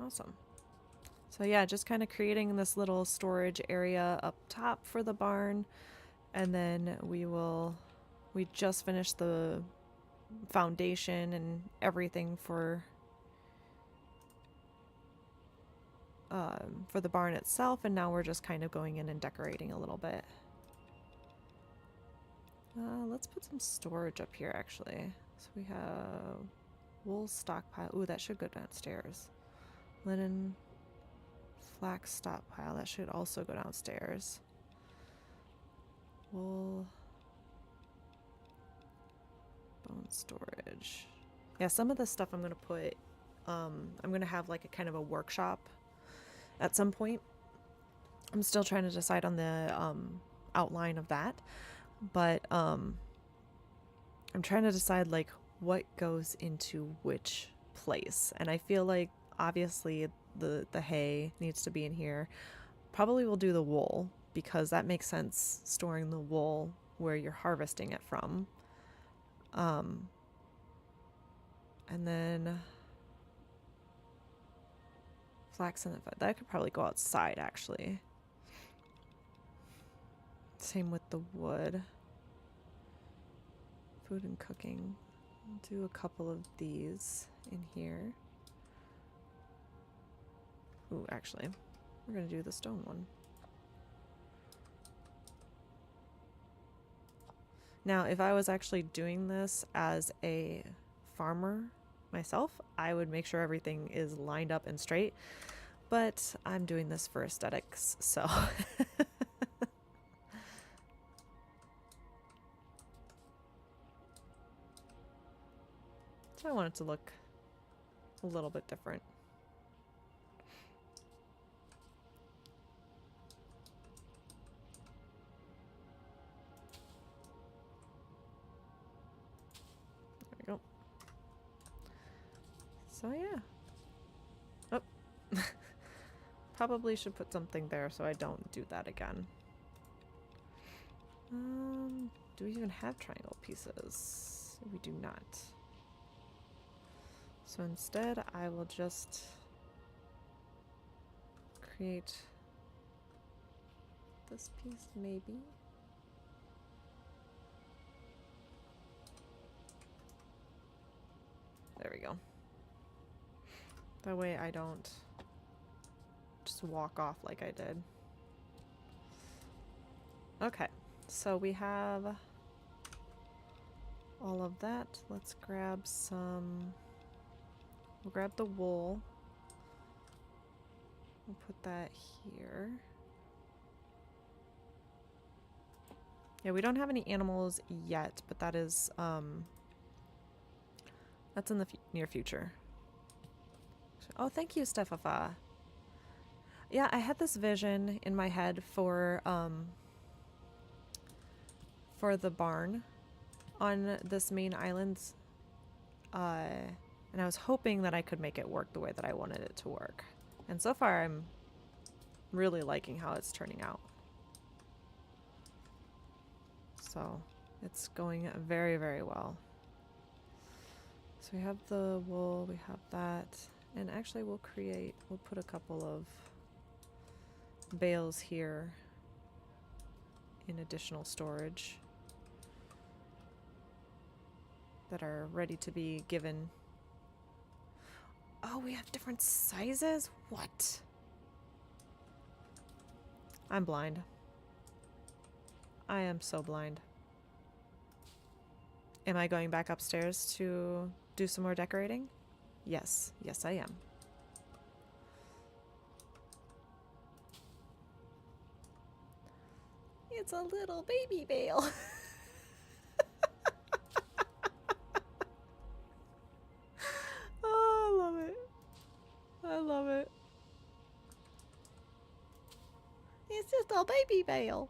Awesome. So yeah, just kind of creating this little storage area up top for the barn, and then we just finished the foundation and everything for the barn itself, and now we're just kind of going in and decorating a little bit. Let's put some storage up here actually. So we have Wool stockpile. Ooh, that should go downstairs. Linen, flax stockpile. That should also go downstairs. Wool, bone storage. Yeah, some of this stuff I'm gonna put. I'm gonna have like a kind of a workshop at some point. I'm still trying to decide on the outline of that, but I'm trying to decide like what goes into which place. And I feel like obviously the hay needs to be in here. Probably we'll do the wool because that makes sense, storing the wool where you're harvesting it from. And then flax and that could probably go outside actually. Same with the wood. Food and cooking. I'll do a couple of these in here. Ooh, actually, we're gonna do the stone one. Now, if I was actually doing this as a farmer myself, I would make sure everything is lined up and straight, but I'm doing this for aesthetics, so. So I want it to look a little bit different. There we go. So yeah. Oh. Probably should put something there so I don't do that again. Do we even have triangle pieces? We do not. So instead, I will just create this piece, maybe. There we go. That way I don't just walk off like I did. Okay, so we have all of that. Let's grab some. We'll grab the wool. We'll put that here. Yeah, we don't have any animals yet, but that is, that's in the near future. Oh, thank you, Stefafa. Yeah, I had this vision in my head for the barn on this main island. And I was hoping that I could make it work the way that I wanted it to work. And so far, I'm really liking how it's turning out. So it's going very, very well. So we have the wool, we have that. And actually we'll put a couple of bales here in additional storage that are ready to be given. Oh, we have different sizes? What? I'm blind. I am so blind. Am I going back upstairs to do some more decorating? Yes. Yes, I am. It's a little baby bale. Oh, I love it. I love it. It's just a baby bale.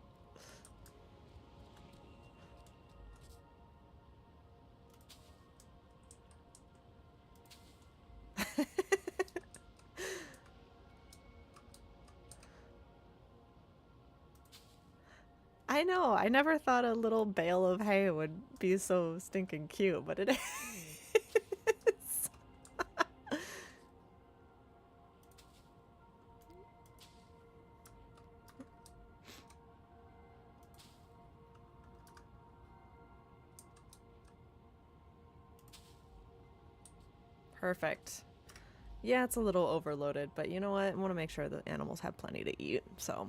I know. I never thought a little bale of hay would be so stinking cute, but it is. Perfect. Yeah, it's a little overloaded, but you know what? I want to make sure the animals have plenty to eat, so.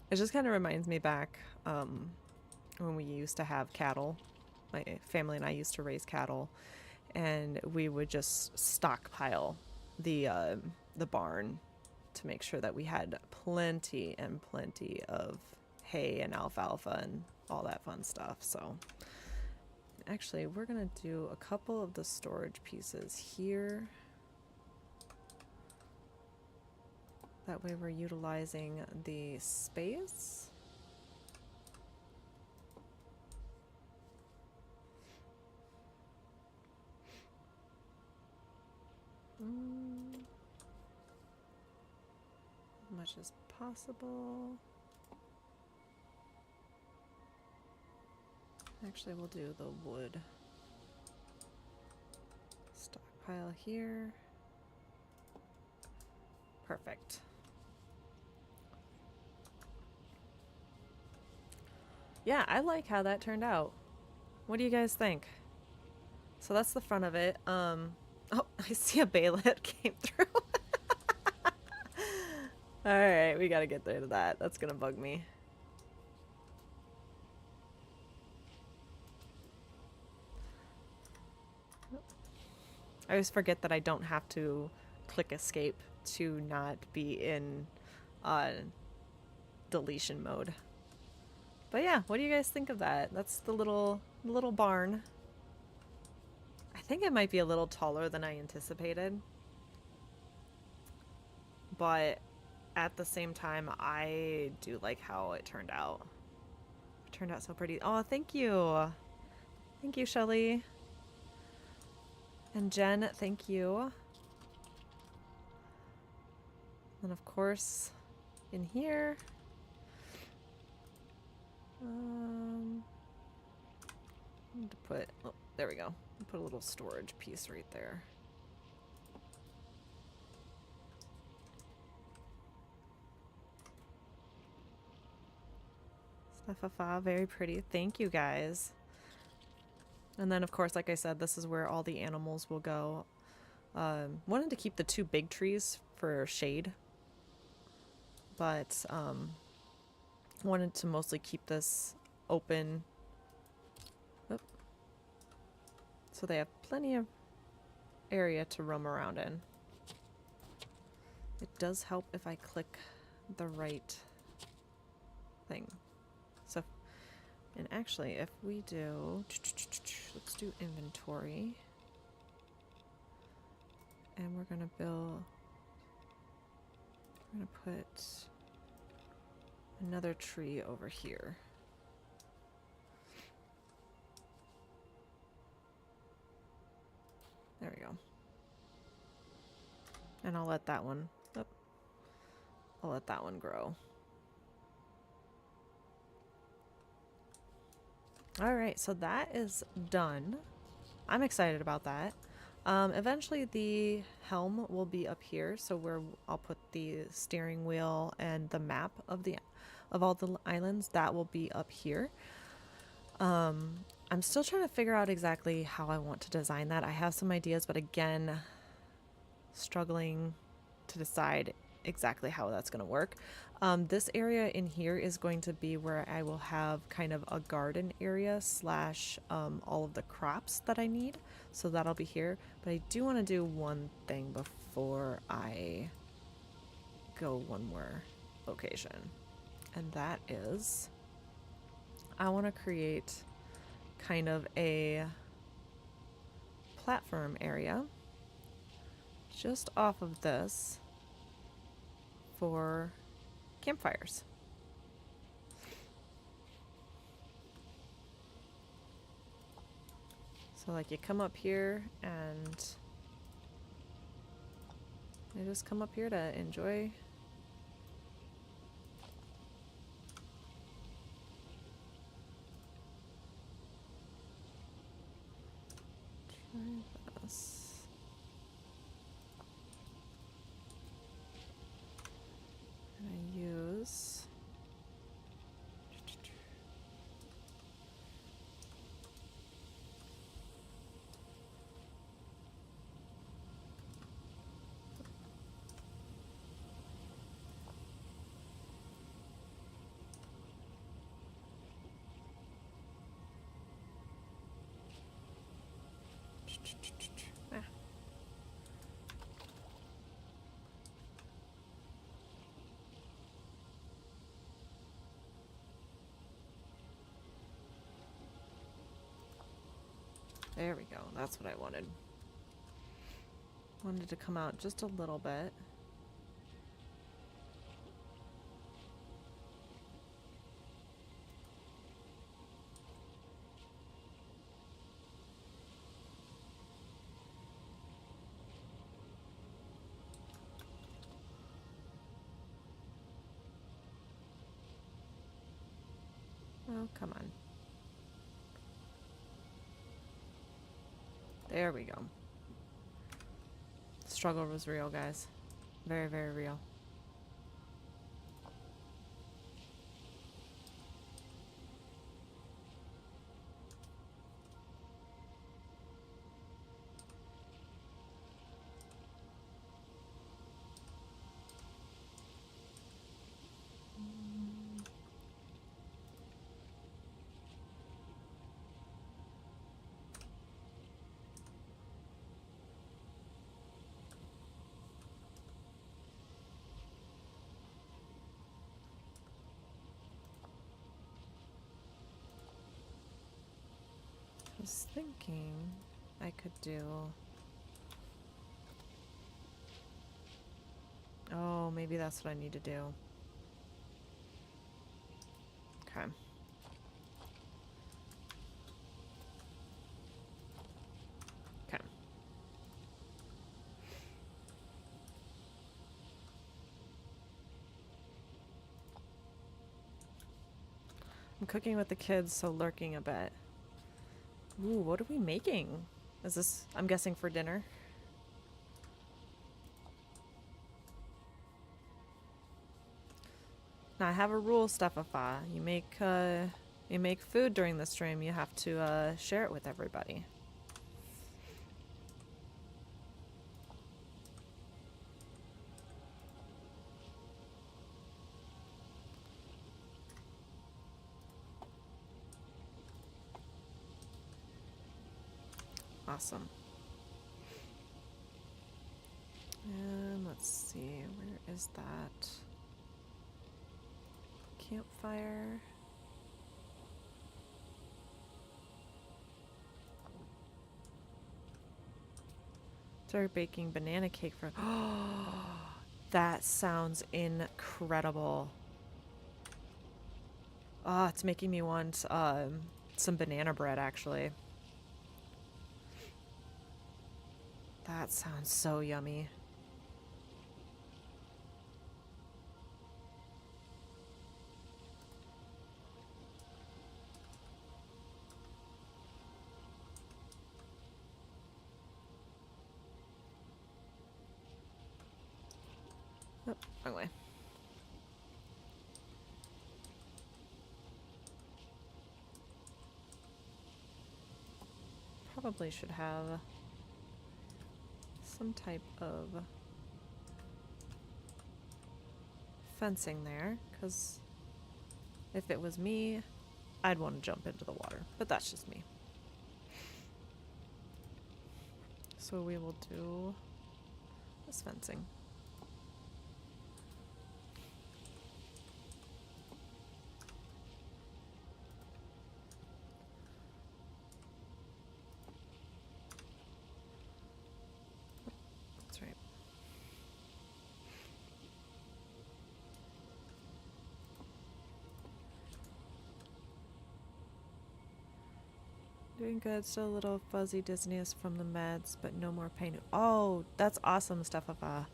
It just kind of reminds me back when we used to have cattle My family and I used to raise cattle, and we would just stockpile the barn to make sure that we had plenty and plenty of hay and alfalfa and all that fun stuff. So actually, we're gonna do a couple of the storage pieces here. That way we're utilizing the space. As much as possible. Actually, we'll do the wood stockpile here. Perfect. Yeah, I like how that turned out. What do you guys think? So that's the front of it. Oh, I see a baylet came through. Alright, we gotta get rid of that. That's gonna bug me. I always forget that I don't have to click escape to not be in deletion mode. But yeah, what do you guys think of that? That's the little barn. I think it might be a little taller than I anticipated. But at the same time, I do like how it turned out. It turned out so pretty. Oh, thank you. Thank you, Shelly. And Jen, thank you. And of course, in here, I need to put, oh, there we go. Put a little storage piece right there. Steffafa, very pretty. Thank you guys. And then of course, like I said, this is where all the animals will go. Wanted to keep the two big trees for shade, but wanted to mostly keep this open. Oop. So they have plenty of area to roam around in. It does help if I click the right thing. So, and actually, if we do, let's do inventory. And we're gonna build, we're gonna put another tree over here. There we go. And I'll let that one, I'll let that one grow. All right, so that is done. I'm excited about that. Eventually the helm will be up here, so where I'll put the steering wheel and the map of all the islands, that will be up here. I'm still trying to figure out exactly how I want to design that. I have some ideas, but again, struggling to decide exactly how that's going to work. This area in here is going to be where I will have kind of a garden area slash all of the crops that I need. So that'll be here. But I do want to do one thing before I go one more location. And that is, I want to create kind of a platform area just off of this for campfires. So like you come up here and you just come up here to enjoy . Try this. And I use Ah. There we go. That's what I wanted. Wanted to come out just a little bit. Oh, come on. There we go. Struggle was real, guys. Very, very real. I was thinking I could do... Oh, maybe that's what I need to do. Okay. Okay. I'm cooking with the kids, so lurking a bit. Ooh, what are we making? Is this, I'm guessing, for dinner? Now I have a rule, Stefafa. You make food during the stream, you have to share it with everybody. Awesome. And let's see, where is that? Campfire. Start baking banana cake for... Oh, that sounds incredible. Oh, it's making me want some banana bread, actually. That sounds so yummy. Oh, wrong way. Probably should have some type of fencing there, because if it was me, I'd want to jump into the water, but that's just me. So we will do this fencing. That's right. Doing good, still a little fuzzy dizziness from the meds, but no more pain. Oh, that's awesome, Stefafa.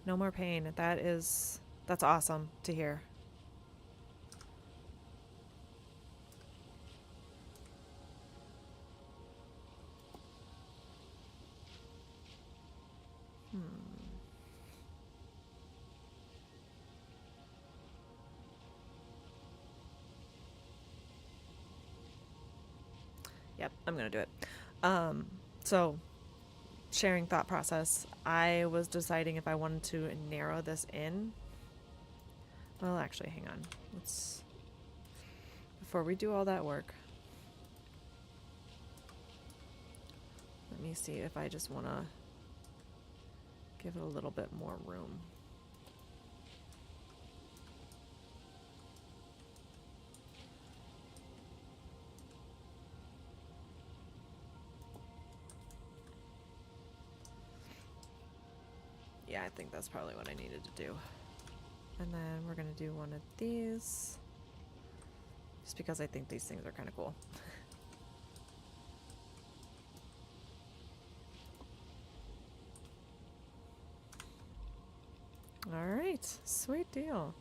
No more pain. That's awesome to hear. Yep, I'm gonna do it. So sharing thought process, I was deciding if I wanted to narrow this in. Well, actually, hang on. Let's, before we do all that work, Let me see if I just want to give it a little bit more room. Yeah, I think that's probably what I needed to do. And then we're going to do one of these. Just because I think these things are kind of cool. Alright, sweet deal.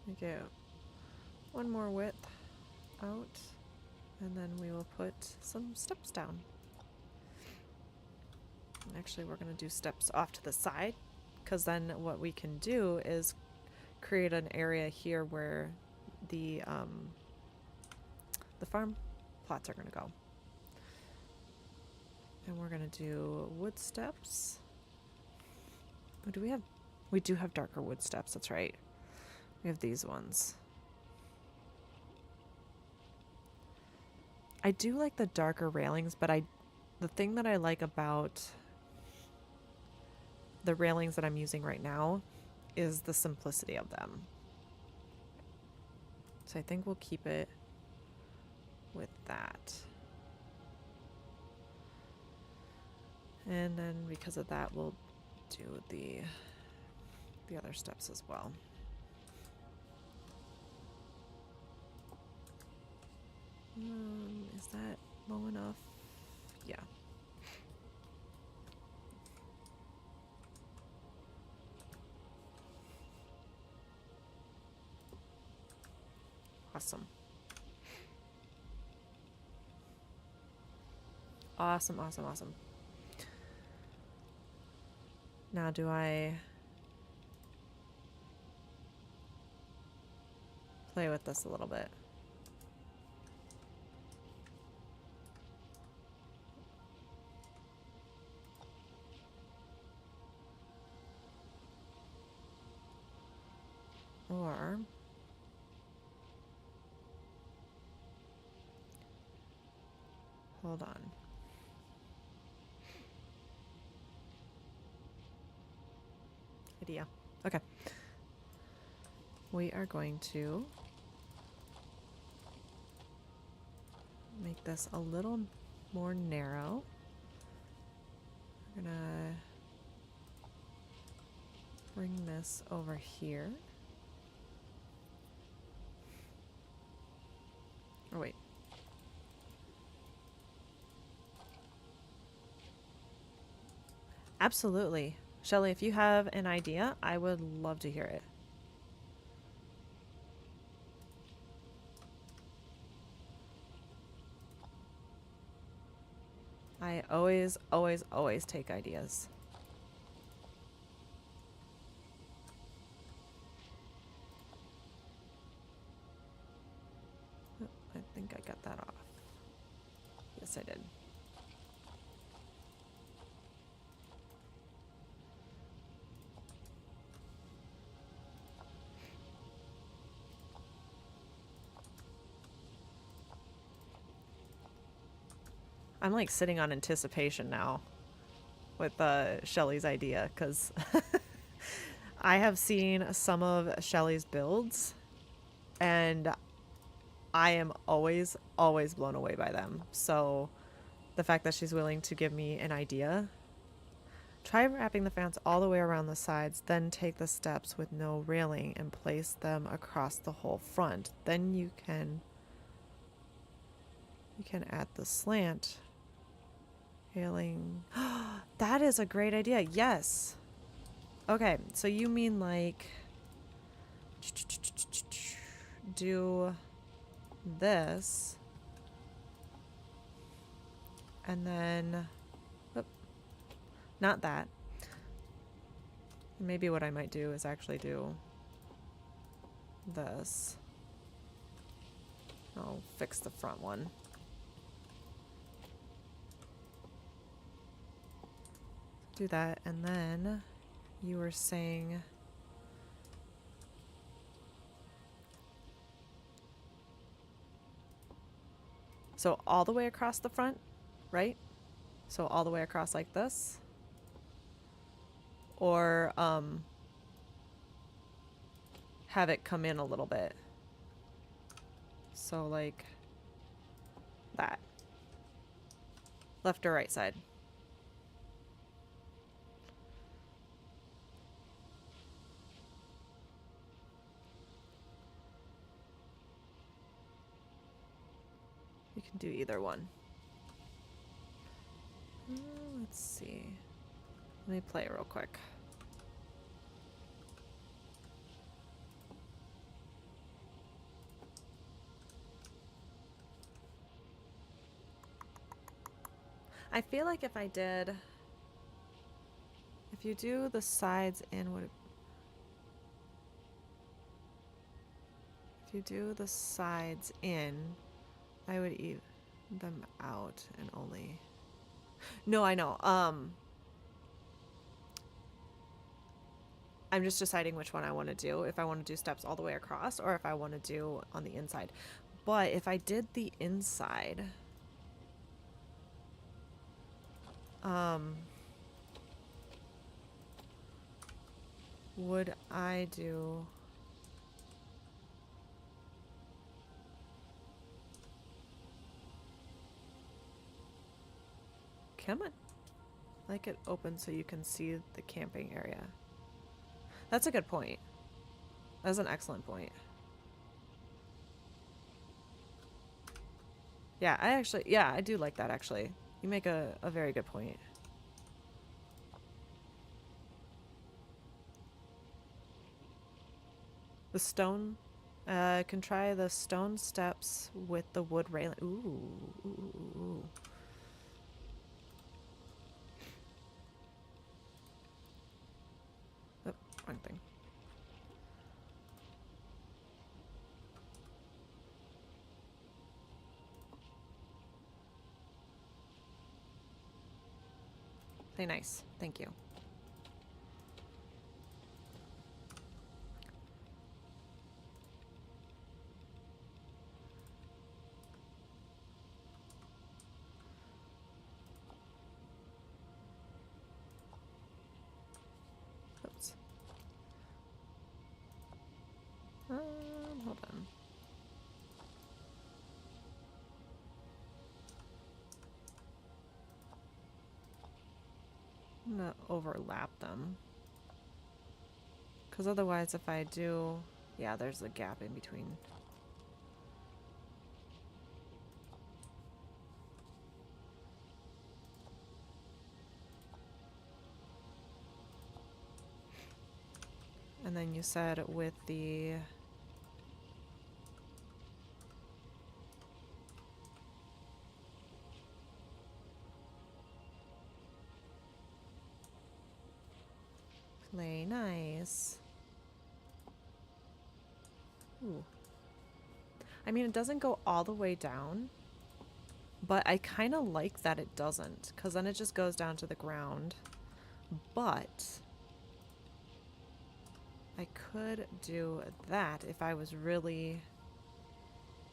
We get one more width out, and then we will put some steps down. And actually, we're going to do steps off to the side, because then what we can do is create an area here where the farm plots are going to go. And we're going to do wood steps. Oh, do we have? We do have darker wood steps, that's right. We have these ones. I do like the darker railings, but the thing that I like about the railings that I'm using right now is the simplicity of them. So I think we'll keep it with that. And then because of that, we'll do the other steps as well. Is that low enough? Yeah. Awesome. Awesome, awesome, awesome. Now do I play with this a little bit? Or hold on. Idea. Okay. We are going to make this a little more narrow. We're gonna bring this over here. Oh, wait. Absolutely. Shelly, if you have an idea, I would love to hear it. I always, always, always take ideas. Oh, I think I got that off. Yes, I did. I'm like sitting on anticipation now with Shelly's idea, because I have seen some of Shelly's builds and I am always, always blown away by them. So the fact that she's willing to give me an idea. Try wrapping the fans all the way around the sides, then take the steps with no railing and place them across the whole front. Then you can add the slant railing. That is a great idea. Yes. Okay, so you mean like do this and then not that. Maybe what I might do is actually do this. I'll fix the front one. Do that, and then you were saying So all the way across the front, right? So all the way across like this. Or have it come in a little bit. So like that. Left or right side? You can do either one. Let's see. Let me play it real quick. I feel like if I did, if you do the sides in, what? If you do the sides in, I would even them out and only. No, I know. I'm just deciding which one I want to do. If I want to do steps all the way across, or if I want to do on the inside. But if I did the inside, would I do? Come on. Like it open so you can see the camping area. That's a good point. That's an excellent point. Yeah, I do like that actually. You make a very good point. The stone, can try the stone steps with the wood railing. Ooh. Oh, wrong thing. Say nice. Thank you. Oops. Hold on. I'm gonna overlap them. Because otherwise if I do, yeah, there's a gap in between. And then you said with the play nice. Ooh. I mean, it doesn't go all the way down, but I kind of like that it doesn't, because then it just goes down to the ground. But I could do that if I was really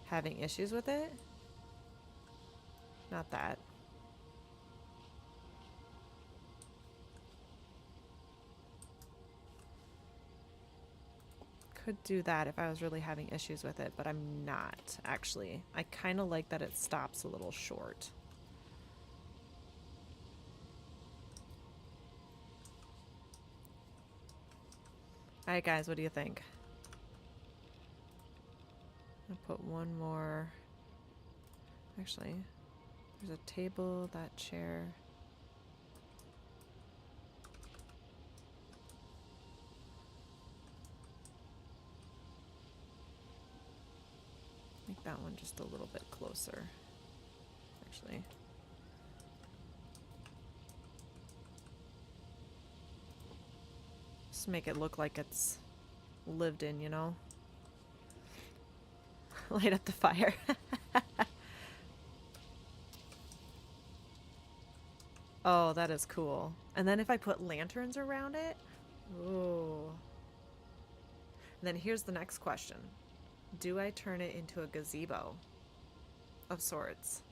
having issues with it. Not that. Could do that if I was really having issues with it, but I'm not, actually. I kind of like that it stops a little short. Alright guys, what do you think? I'll put one more. Actually, there's a table, that chair. Make that one just a little bit closer, actually. Just make it look like it's lived in, you know? Light up the fire. Oh, that is cool. And then if I put lanterns around it, ooh. And then here's the next question. Do I turn it into a gazebo? of sorts.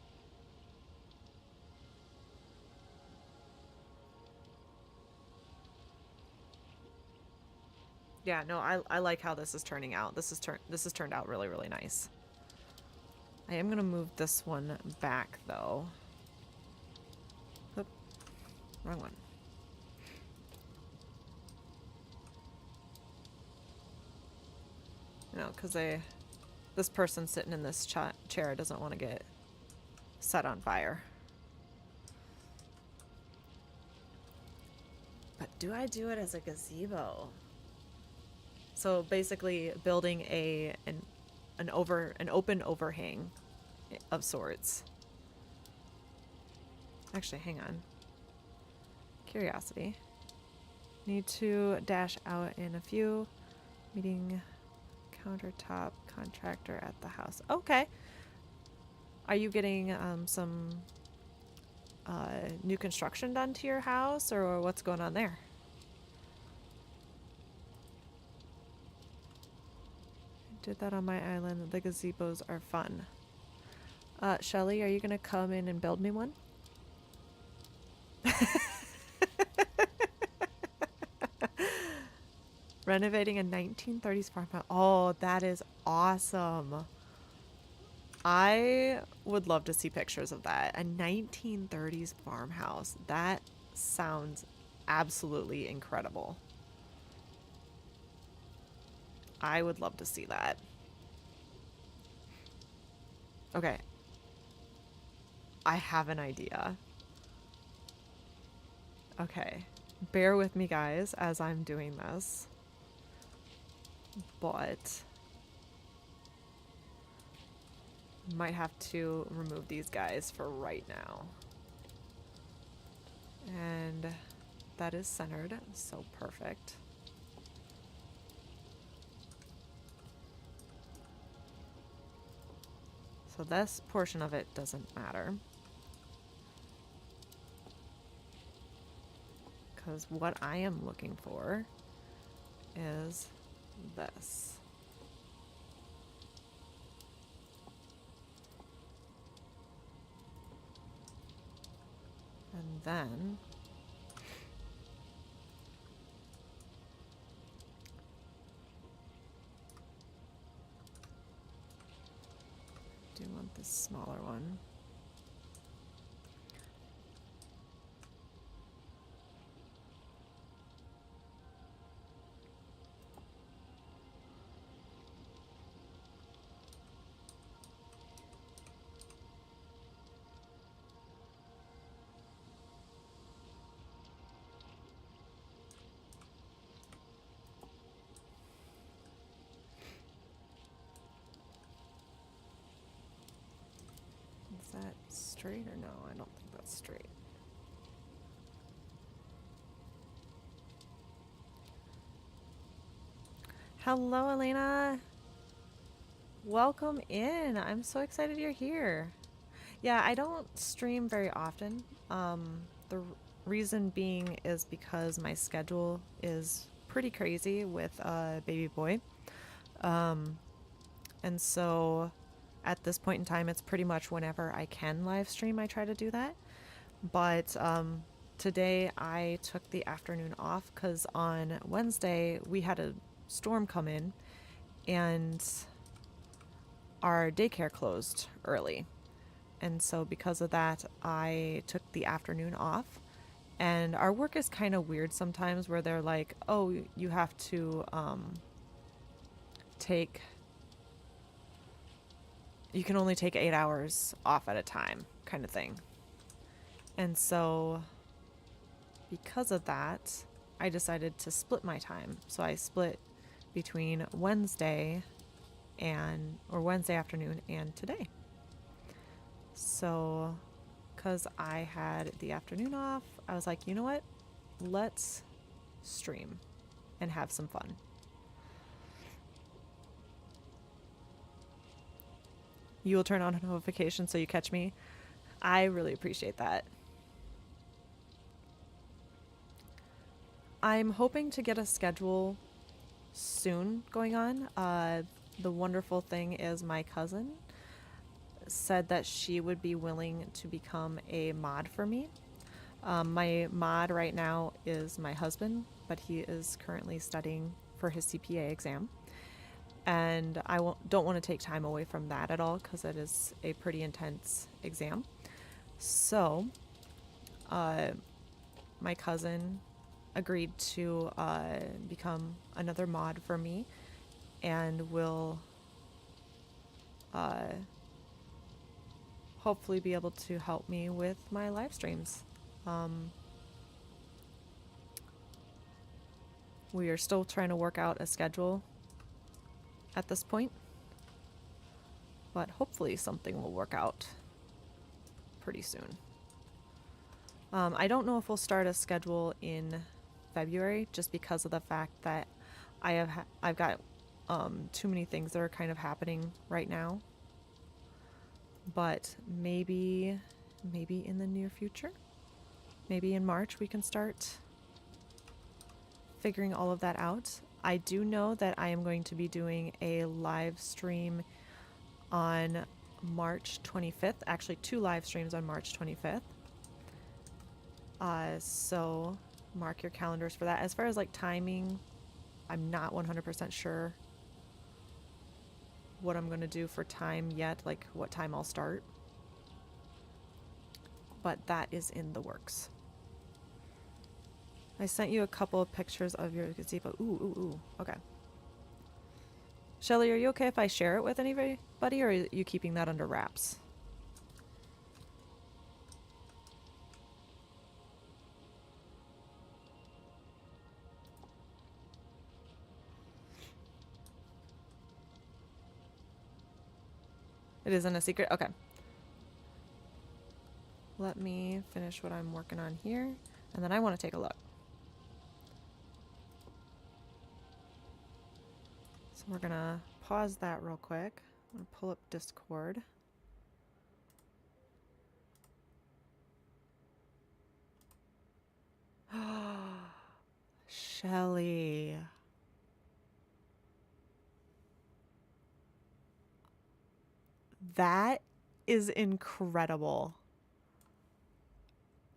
Yeah, no, I like how this is turning out. This has turned out really, really nice. I am gonna move this one back though. Oop, wrong one. You know, because this person sitting in this chair doesn't want to get set on fire. But do I do it as a gazebo? So basically building an open overhang of sorts. Actually, hang on. Curiosity. Need to dash out in a few. Meeting countertop contractor at the house. Okay. Are you getting some new construction done to your house, or what's going on there? Did that on my island. The gazebos are fun. Shelly, are you gonna come in and build me one? Renovating a 1930s farmhouse. Oh, that is awesome. I would love to see pictures of that. A 1930s farmhouse. That sounds absolutely incredible. I would love to see that. Okay. I have an idea. Okay. Bear with me, guys, as I'm doing this. But might have to remove these guys for right now. And that is centered, so perfect. So this portion of it doesn't matter. Because what I am looking for is this. And then do you want this smaller one? Is that straight or no? I don't think that's straight. Hello, Elena. Welcome in. I'm so excited you're here. Yeah, I don't stream very often. The reason being is because my schedule is pretty crazy with a baby boy. And so at this point in time, it's pretty much whenever I can live stream, I try to do that. But today I took the afternoon off because on Wednesday we had a storm come in and our daycare closed early. And so because of that, I took the afternoon off. And our work is kind of weird sometimes where they're like, oh, you have to you can only take 8 hours off at a time kind of thing. And so because of that, I decided to split my time. So I split between Wednesday afternoon and today. So because I had the afternoon off, I was like, you know what? Let's stream and have some fun. You will turn on a notification so you catch me. I really appreciate that. I'm hoping to get a schedule soon going on. The wonderful thing is my cousin said that she would be willing to become a mod for me. My mod right now is my husband, but he is currently studying for his CPA exam. And I don't want to take time away from that at all because it is a pretty intense exam. So, my cousin agreed to become another mod for me and will hopefully be able to help me with my live streams. We are still trying to work out a schedule at this point, but hopefully something will work out pretty soon. I don't know if we'll start a schedule in February just because of the fact that I've got too many things that are kind of happening right now. But maybe in the near future, maybe in March, we can start figuring all of that out. I do know that I am going to be doing a live stream on March 25th. Actually, 2 live streams on March 25th. So mark your calendars for that. As far as like timing, I'm not 100% sure what I'm going to do for time yet, like what time I'll start. But that is in the works. I sent you a couple of pictures of your gazebo. Ooh. Okay. Shelly, are you okay if I share it with anybody, or are you keeping that under wraps? It isn't a secret? Okay. Let me finish what I'm working on here, and then I want to take a look. So we're going to pause that real quick. I'm going to pull up Discord. Shelly. That is incredible.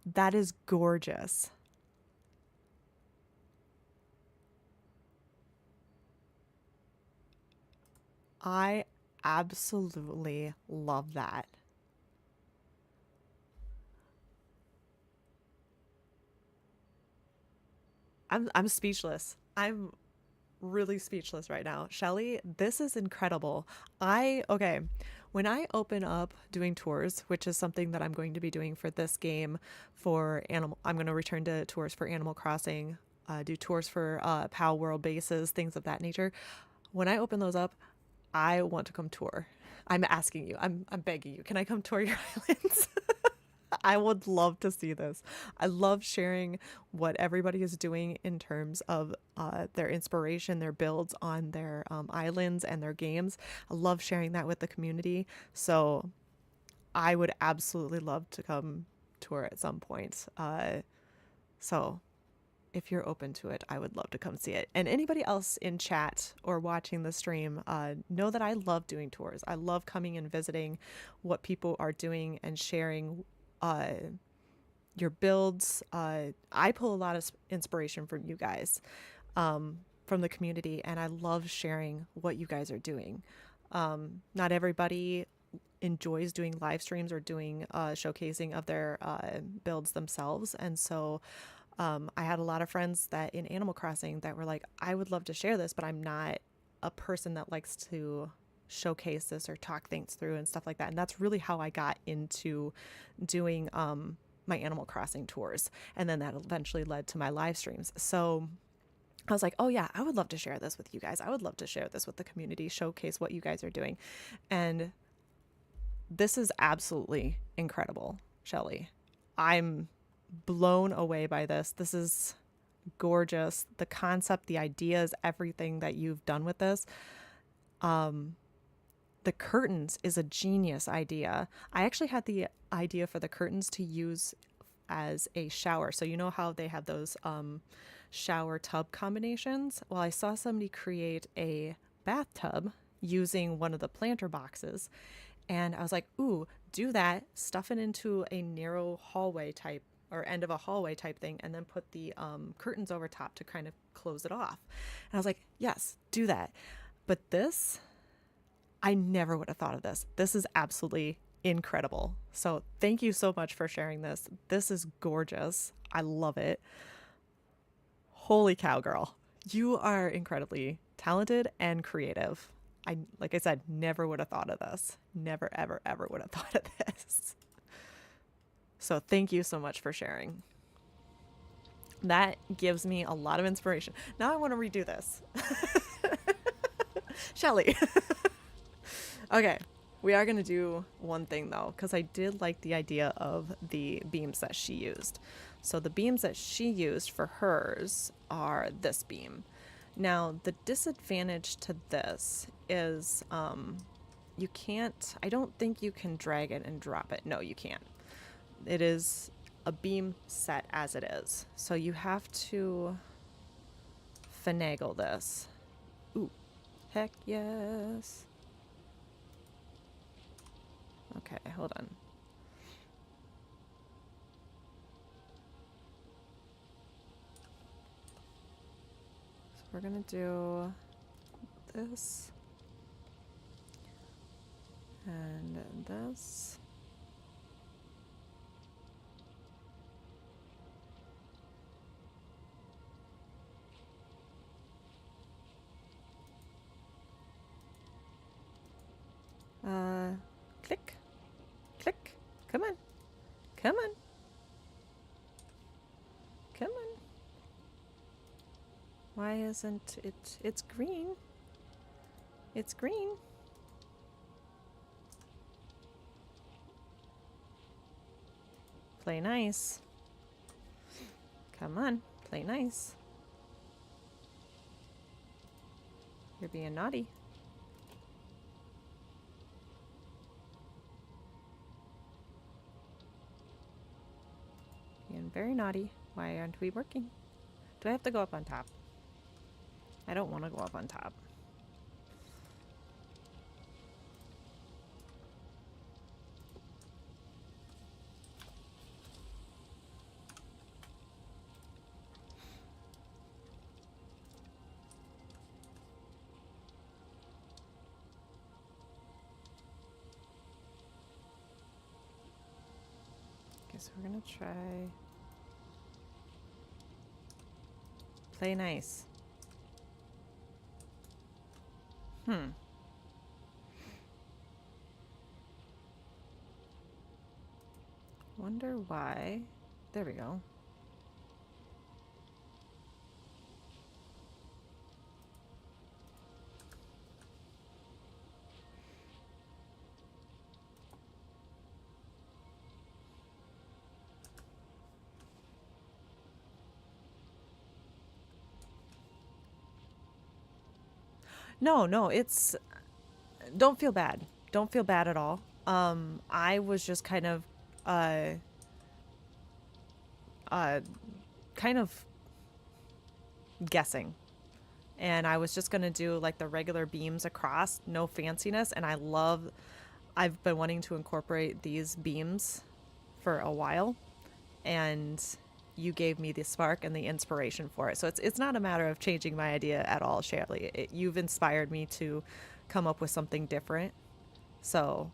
That is gorgeous. I absolutely love that. I'm speechless. I'm really speechless right now. Shelly, this is incredible. Okay, when I open up doing tours, which is something that I'm going to be doing for this game I'm going to return to tours for Animal Crossing, do tours for POW World bases, things of that nature. When I open those up, I want to come tour. I'm asking you, I'm begging you, can I come tour your islands? I would love to see this. I love sharing what everybody is doing in terms of their inspiration, their builds on their islands and their games. I love sharing that with the community. So I would absolutely love to come tour at some point. So if you're open to it, I would love to come see it. And anybody else in chat or watching the stream, know that I love doing tours. I love coming and visiting what people are doing and sharing your builds. I pull a lot of inspiration from you guys, from the community, and I love sharing what you guys are doing. Not everybody enjoys doing live streams or doing showcasing of their builds themselves, and so I had a lot of friends that in Animal Crossing that were like, I would love to share this, but I'm not a person that likes to showcase this or talk things through and stuff like that. And that's really how I got into doing my Animal Crossing tours. And then that eventually led to my live streams. So I was like, oh yeah, I would love to share this with you guys. I would love to share this with the community, showcase what you guys are doing. And this is absolutely incredible, Shelly. I'm blown away by this. This is gorgeous. The concept, the ideas, everything that you've done with this. The curtains is a genius idea. I actually had the idea for the curtains to use as a shower. So you know how they have those shower tub combinations? Well, I saw somebody create a bathtub using one of the planter boxes, And I was like, ooh, do that, stuff it into a narrow hallway type or end of a hallway type thing, and then put the curtains over top to kind of close it off. And I was like, yes, do that. But this, I never would have thought of this. This is absolutely incredible. So thank you so much for sharing this. This is gorgeous. I love it. Holy cow, girl. You are incredibly talented and creative. Like I said, never would have thought of this. Never, ever, ever would have thought of this. So thank you so much for sharing. That gives me a lot of inspiration. Now I want to redo this. Shelly. Okay, we are going to do one thing though, because I did like the idea of the beams that she used. So the beams that she used for hers are this beam. Now, the disadvantage to this is you can't, I don't think you can drag it and drop it. No, you can't. It is a beam set as it is. So you have to finagle this. Ooh, heck yes. Okay, hold on. So we're gonna do this and this. Click, click, come on, come on, come on. Why isn't it, it's green. It's green. Play nice. Come on, play nice. You're being naughty. Being very naughty. Why aren't we working? Do I have to go up on top? I don't want to go up on top. Okay, so we're gonna try play nice. Wonder why. There we go. No, it's, don't feel bad. Don't feel bad at all. I was just kind of kind of guessing. And I was just gonna do like the regular beams across, no fanciness. And I've been wanting to incorporate these beams for a while, and you gave me the spark and the inspiration for it. So it's not a matter of changing my idea at all, Shelly. You've inspired me to come up with something different. So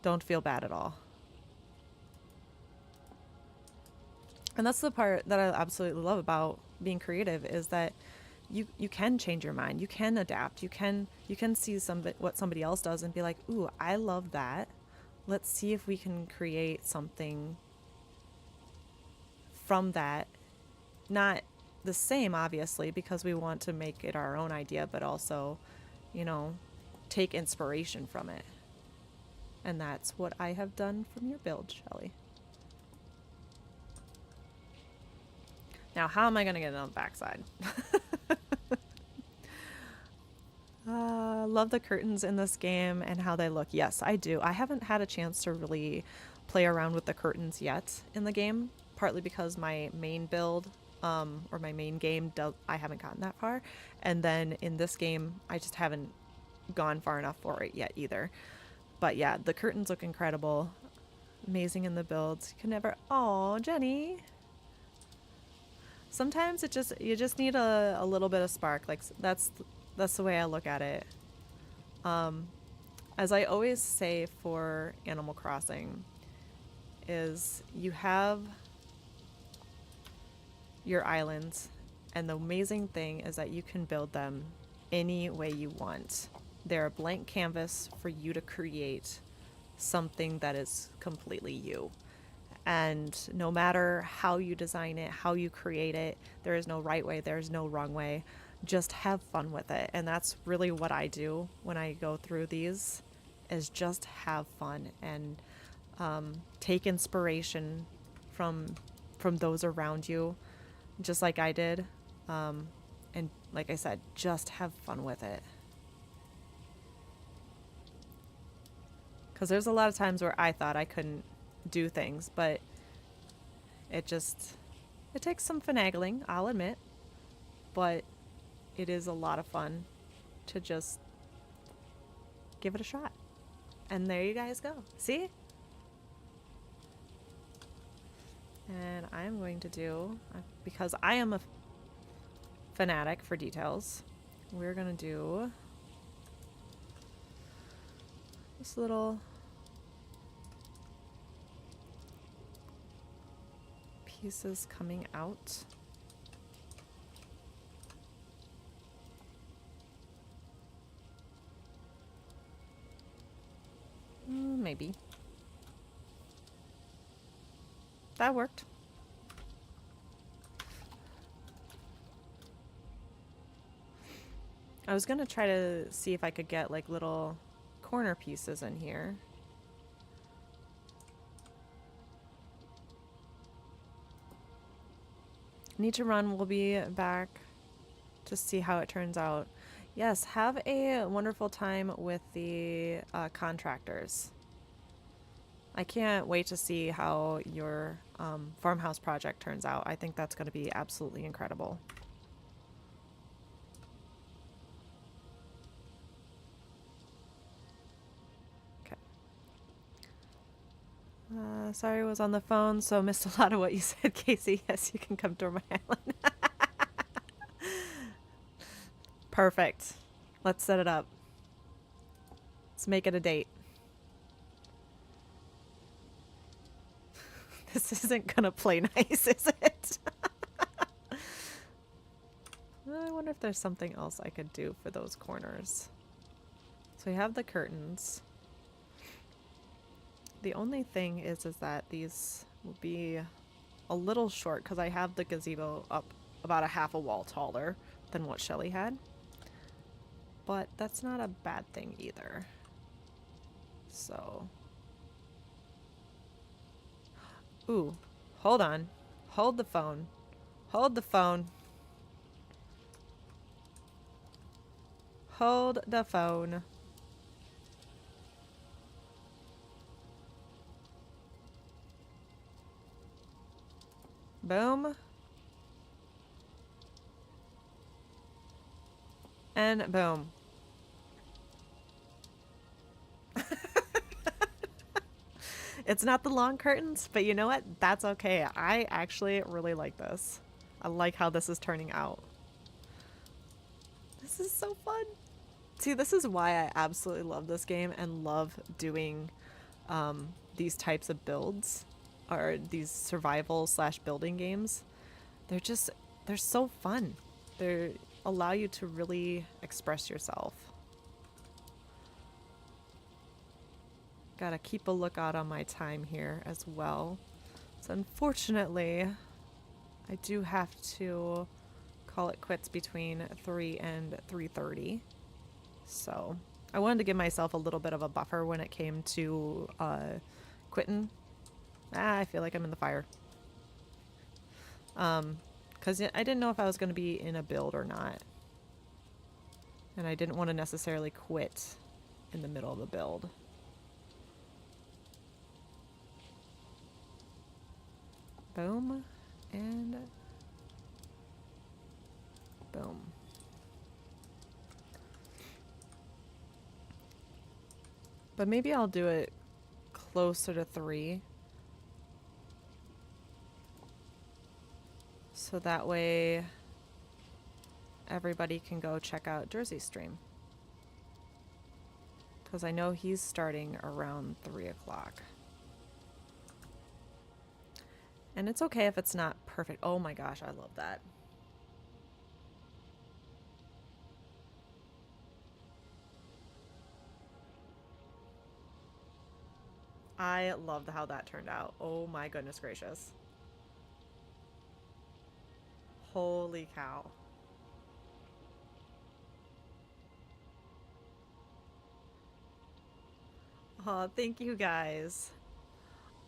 don't feel bad at all. And that's the part that I absolutely love about being creative, is that you can change your mind. You can adapt. You can see what somebody else does and be like, ooh, I love that. Let's see if we can create something from that. Not the same, obviously, because we want to make it our own idea, but also, you know, take inspiration from it. And that's what I have done from your build, Shelly. Now, how am I going to get it on the backside? Love the curtains in this game and how they look. Yes, I do. I haven't had a chance to really play around with the curtains yet in the game, partly because my main build or my main game, I haven't gotten that far. And then in this game, I just haven't gone far enough for it yet either. But yeah, the curtains look incredible. Amazing in the builds. You can never... Oh, Jenny. Sometimes you just need a little bit of spark. Like that's the way I look at it. As I always say for Animal Crossing, is you have your islands, and the amazing thing is that you can build them any way you want. They're a blank canvas for you to create something that is completely you. And no matter how you design it, how you create it, there is no right way, there is no wrong way. Just have fun with it. And that's really what I do when I go through these, is just have fun and take inspiration from those around you, just like I did. And like I said, just have fun with it. Because there's a lot of times where I thought I couldn't do things, but it takes some finagling, I'll admit, but it is a lot of fun to just give it a shot. And there you guys go. See? And I'm going to do, because I am a fanatic for details, we're going to do this little pieces coming out. Maybe. That worked. I was gonna try to see if I could get like little corner pieces in here. Need to run. We'll be back to see how it turns out. Yes, have a wonderful time with the contractors. I can't wait to see how your farmhouse project turns out. I think that's going to be absolutely incredible. Okay. Sorry I was on the phone, so missed a lot of what you said, Casey. Yes, you can come to my island. Perfect. Let's set it up. Let's make it a date. This isn't gonna play nice, is it? I wonder if there's something else I could do for those corners. So we have the curtains. The only thing is that these will be a little short because I have the gazebo up about a half a wall taller than what Shelly had. But that's not a bad thing either. So... Ooh, hold on. Hold the phone. Hold the phone. Hold the phone. Boom. And boom. It's not the long curtains, but you know what? That's okay. I actually really like this. I like how this is turning out. This is so fun. See, this is why I absolutely love this game and love doing these types of builds, or these survival / building games. They're so fun. They allow you to really express yourself. Gotta keep a lookout on my time here as well. So unfortunately, I do have to call it quits between 3 and 3:30. So I wanted to give myself a little bit of a buffer when it came to quitting. I feel like I'm in the fire. Because I didn't know if I was going to be in a build or not. And I didn't want to necessarily quit in the middle of the build. Boom. And boom. But maybe I'll do it closer to 3. So that way everybody can go check out Jersey's stream. Because I know he's starting around 3 o'clock. And it's okay if it's not perfect. Oh my gosh, I love that. I loved how that turned out. Oh my goodness gracious. Holy cow. Oh, thank you guys.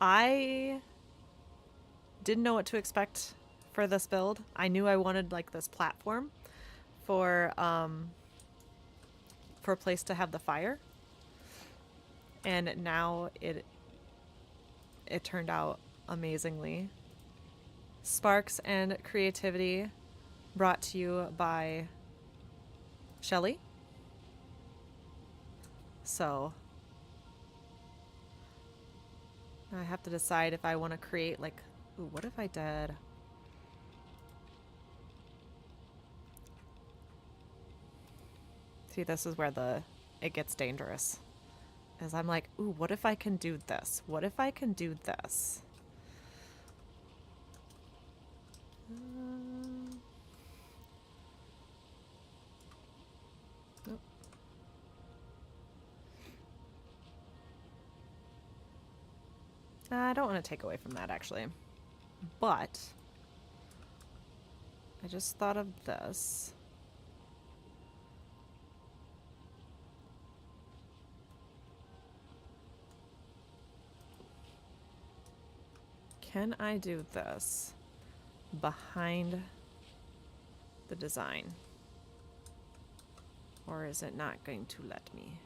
I didn't know what to expect for this build. I knew I wanted like this platform for a place to have the fire. And now it turned out amazingly. Sparks and creativity brought to you by Shelly. So I have to decide if I want to create like, ooh, what if I did? See, this is where it gets dangerous. Is I'm like, ooh, what if I can do this? What if I can do this? Nope. I don't want to take away from that actually, but I just thought of this. Can I do this behind the design? Or is it not going to let me?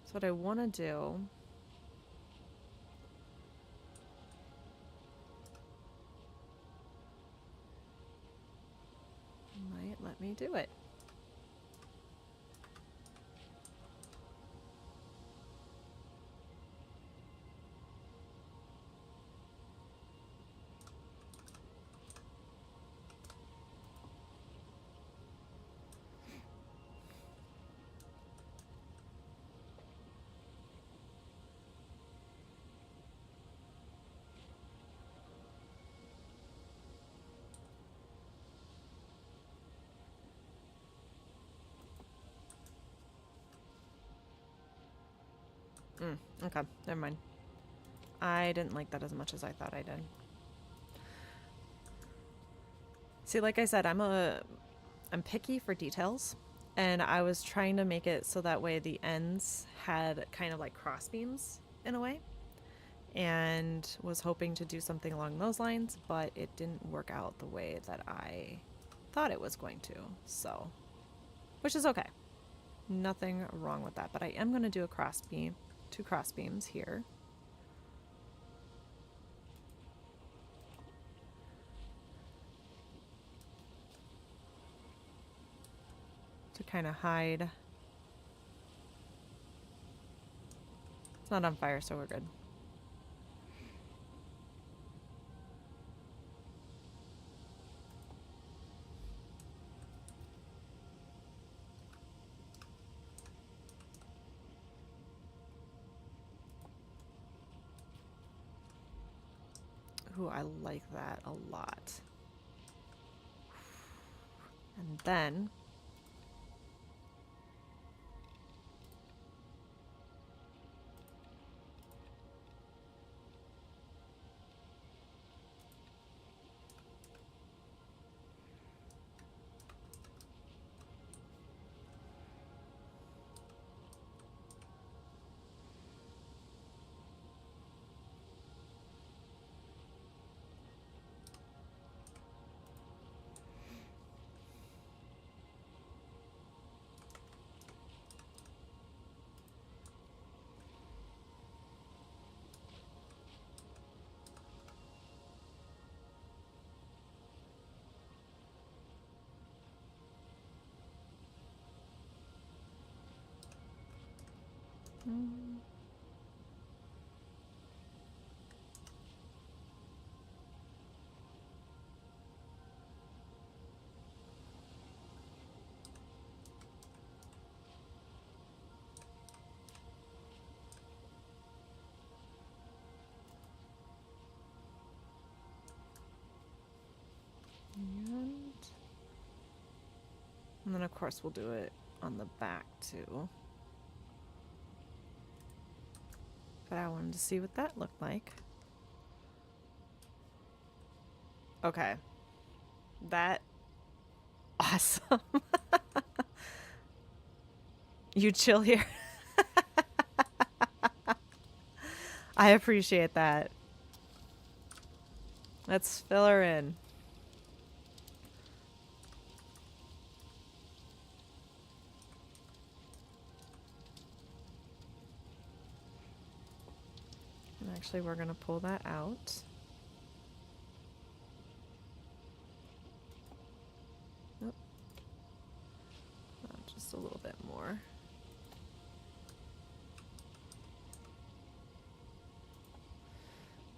So what I want to do might let me do it. Okay, never mind. I didn't like that as much as I thought I did. See, like I said, I'm picky for details, and I was trying to make it so that way the ends had kind of like cross beams in a way, and was hoping to do something along those lines, but it didn't work out the way that I thought it was going to, so, which is okay. Nothing wrong with that, but I am going to do a cross beam, 2 cross beams here. To kind of hide. It's not on fire, so we're good. Ooh, I like that a lot. And then And then of course we'll do it on the back too. But I wanted to see what that looked like. Okay. That awesome. You chill here. I appreciate that. Let's fill her in. And actually, we're going to pull that out. Nope. Just a little bit more.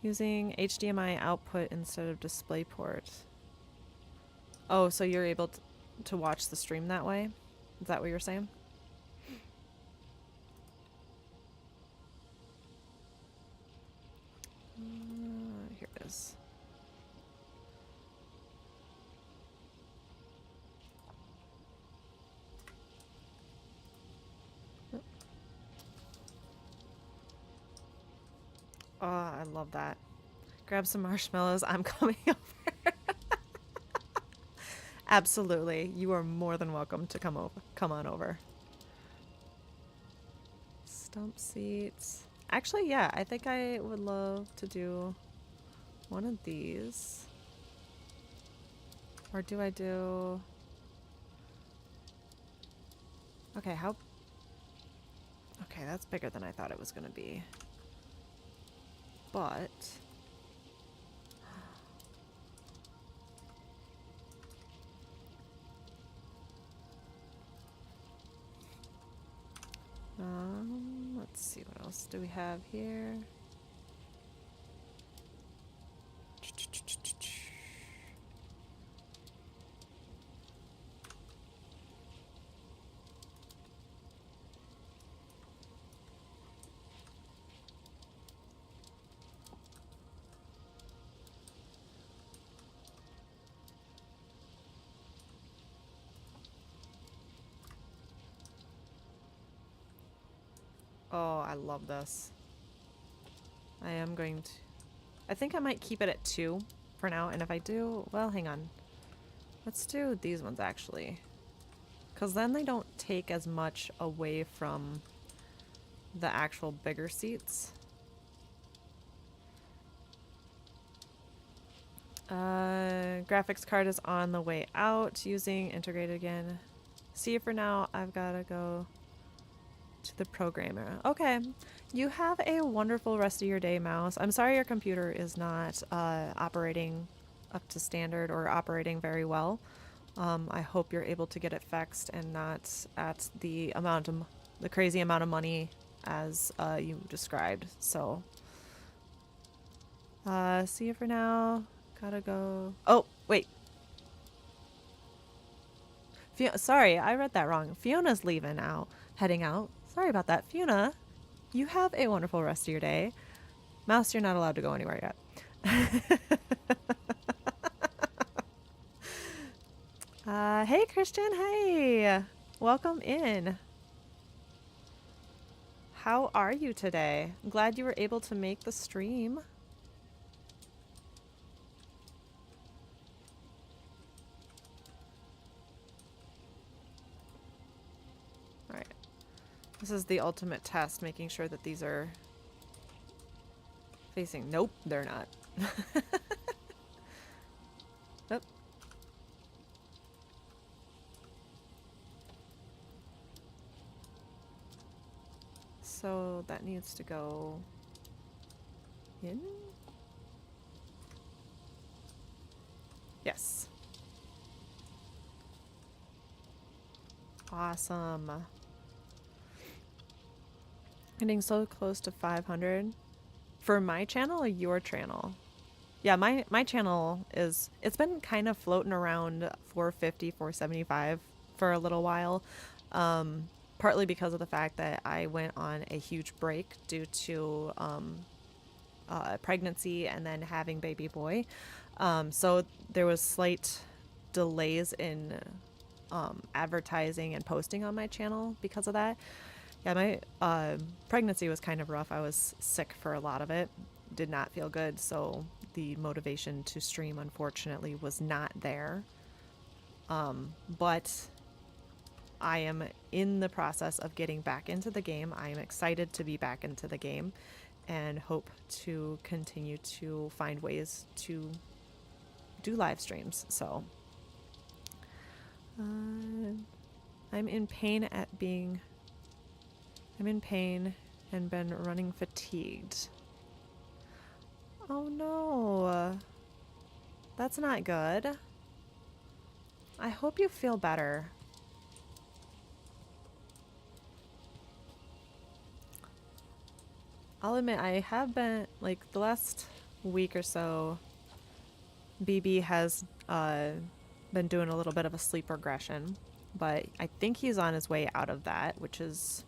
Using HDMI output instead of DisplayPort. Oh, so you're able to watch the stream that way? Is that what you're saying? Here it is. Oh, I love that. Grab some marshmallows. I'm coming over. Absolutely. You are more than welcome to come over. Come on over. Stump seats. Actually, yeah, I think I would love to do one of these. Or do I do... Okay, how... Okay, that's bigger than I thought it was going to be. But... let's see, what else do we have here? Oh, I love this. I am going to... I think I might keep it at 2 for now, and if I do... Well, hang on. Let's do these ones, actually. Because then they don't take as much away from the actual bigger seats. Graphics card is on the way out. Using integrated again. See you for now. I've got to go to the programmer. Okay. You have a wonderful rest of your day, Mouse. I'm sorry your computer is not operating up to standard or operating very well. I hope you're able to get it fixed and not at the crazy amount of money as you described. So, see you for now. Gotta go. Oh, wait. Sorry, I read that wrong. Fiona's leaving out, heading out. Sorry about that. Fiona, you have a wonderful rest of your day. Mouse, you're not allowed to go anywhere yet. Hey, Christian. Hey. Welcome in. How are you today? I'm glad you were able to make the stream. Alright. This is the ultimate test, making sure that these are facing... Nope, they're not. Oop. So that needs to go in? Yes. Awesome. Getting so close to 500 for my channel or your channel? Yeah, my channel is, it's been kind of floating around 450, 475 for a little while. Partly because of the fact that I went on a huge break due to pregnancy and then having baby boy. So there was slight delays in advertising and posting on my channel because of that. Yeah, my pregnancy was kind of rough. I was sick for a lot of it, did not feel good, so the motivation to stream, unfortunately, was not there. But I am in the process of getting back into the game. I am excited to be back into the game and hope to continue to find ways to do live streams. So I'm in pain and been running fatigued. Oh no, that's not good. I hope you feel better. I'll admit, I have been, like, the last week or so, BB has been doing a little bit of a sleep regression, but I think he's on his way out of that, which is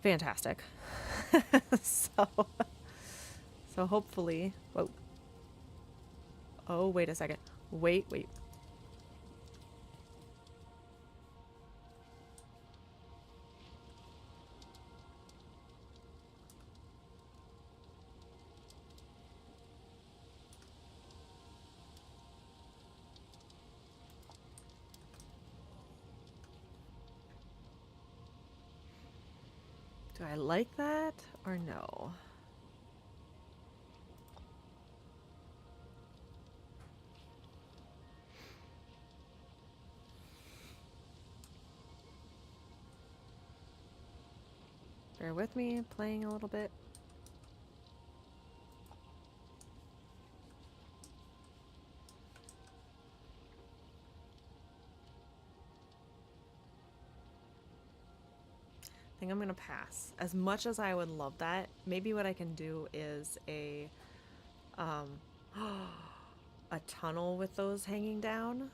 fantastic. So hopefully, whoa. Oh, wait a second. Wait. Do I like that or no? Bear with me, playing a little bit. I think I'm gonna pass. As much as I would love that, maybe what I can do is a a tunnel with those hanging down.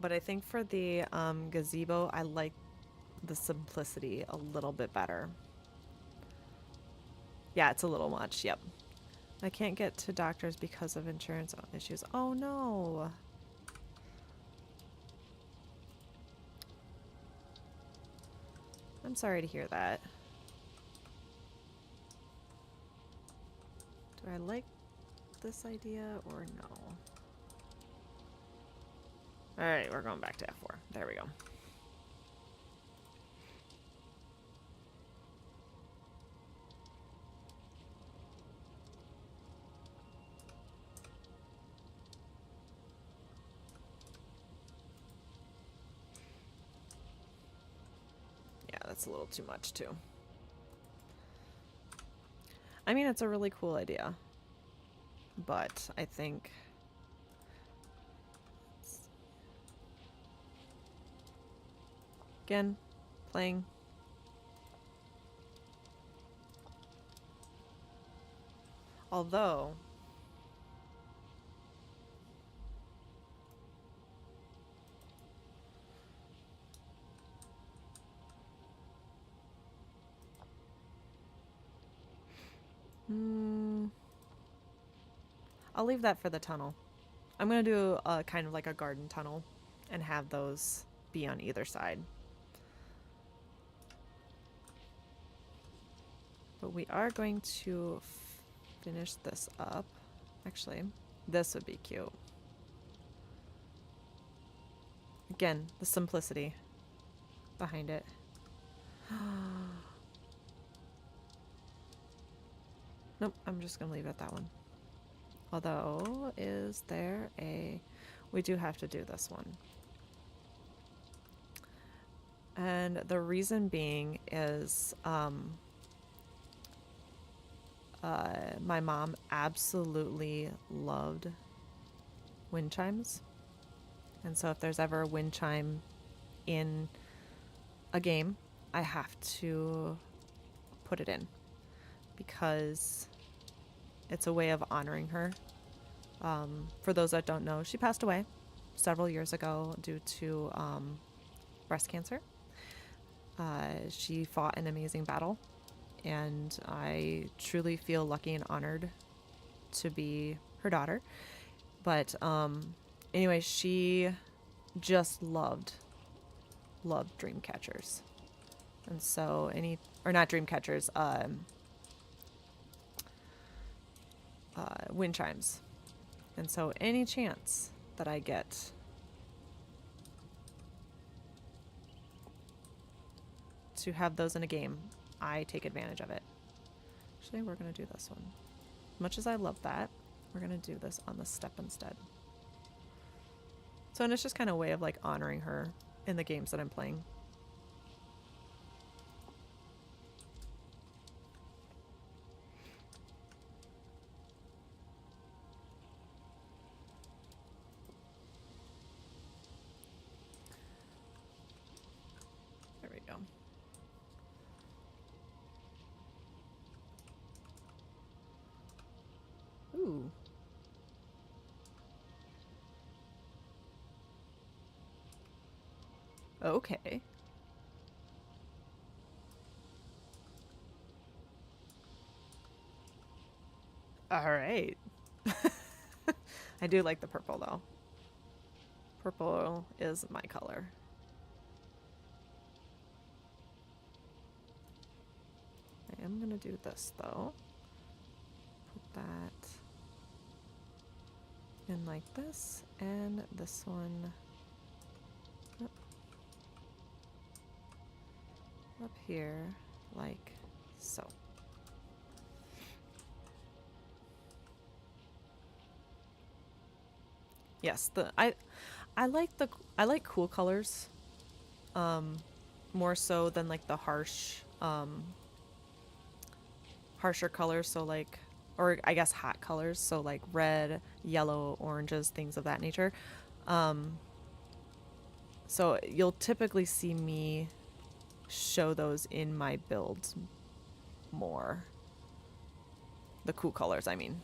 But I think for the gazebo, I like the simplicity a little bit better. Yeah, it's a little much, yep. I can't get to doctors because of insurance issues. Oh no. I'm sorry to hear that. Do I like this idea or no? Alright, we're going back to F4. There we go. Yeah, that's a little too much too. I mean, it's a really cool idea, but I think again, playing. Although I'll leave that for the tunnel. I'm gonna do a kind of like a garden tunnel and have those be on either side. But we are going to finish this up. Actually, this would be cute. Again, the simplicity behind it. Nope, I'm just gonna leave it at that one. Although, is there a... We do have to do this one. And the reason being is my mom absolutely loved wind chimes. And so if there's ever a wind chime in a game, I have to put it in because it's a way of honoring her. For those that don't know, she passed away several years ago due to breast cancer. She fought an amazing battle, and I truly feel lucky and honored to be her daughter. But anyway, she just loved dream catchers. And so not dream catchers, wind chimes. And so any chance that I get to have those in a game, I take advantage of it. Actually, we're going to do this one. As much as I love that, we're going to do this on the step instead. So, and it's just kind of a way of like honoring her in the games that I'm playing. There we go. Ooh. Okay. All right. I do like the purple though. Purple is my color. I am gonna do this though. Put that in like this, and this one up here like so. Yes, I like cool colors more so than like the harsher colors, so like, or I guess hot colors, so like red, yellow, oranges, things of that nature. So you'll typically see me show those in my builds more. The cool colors, I mean.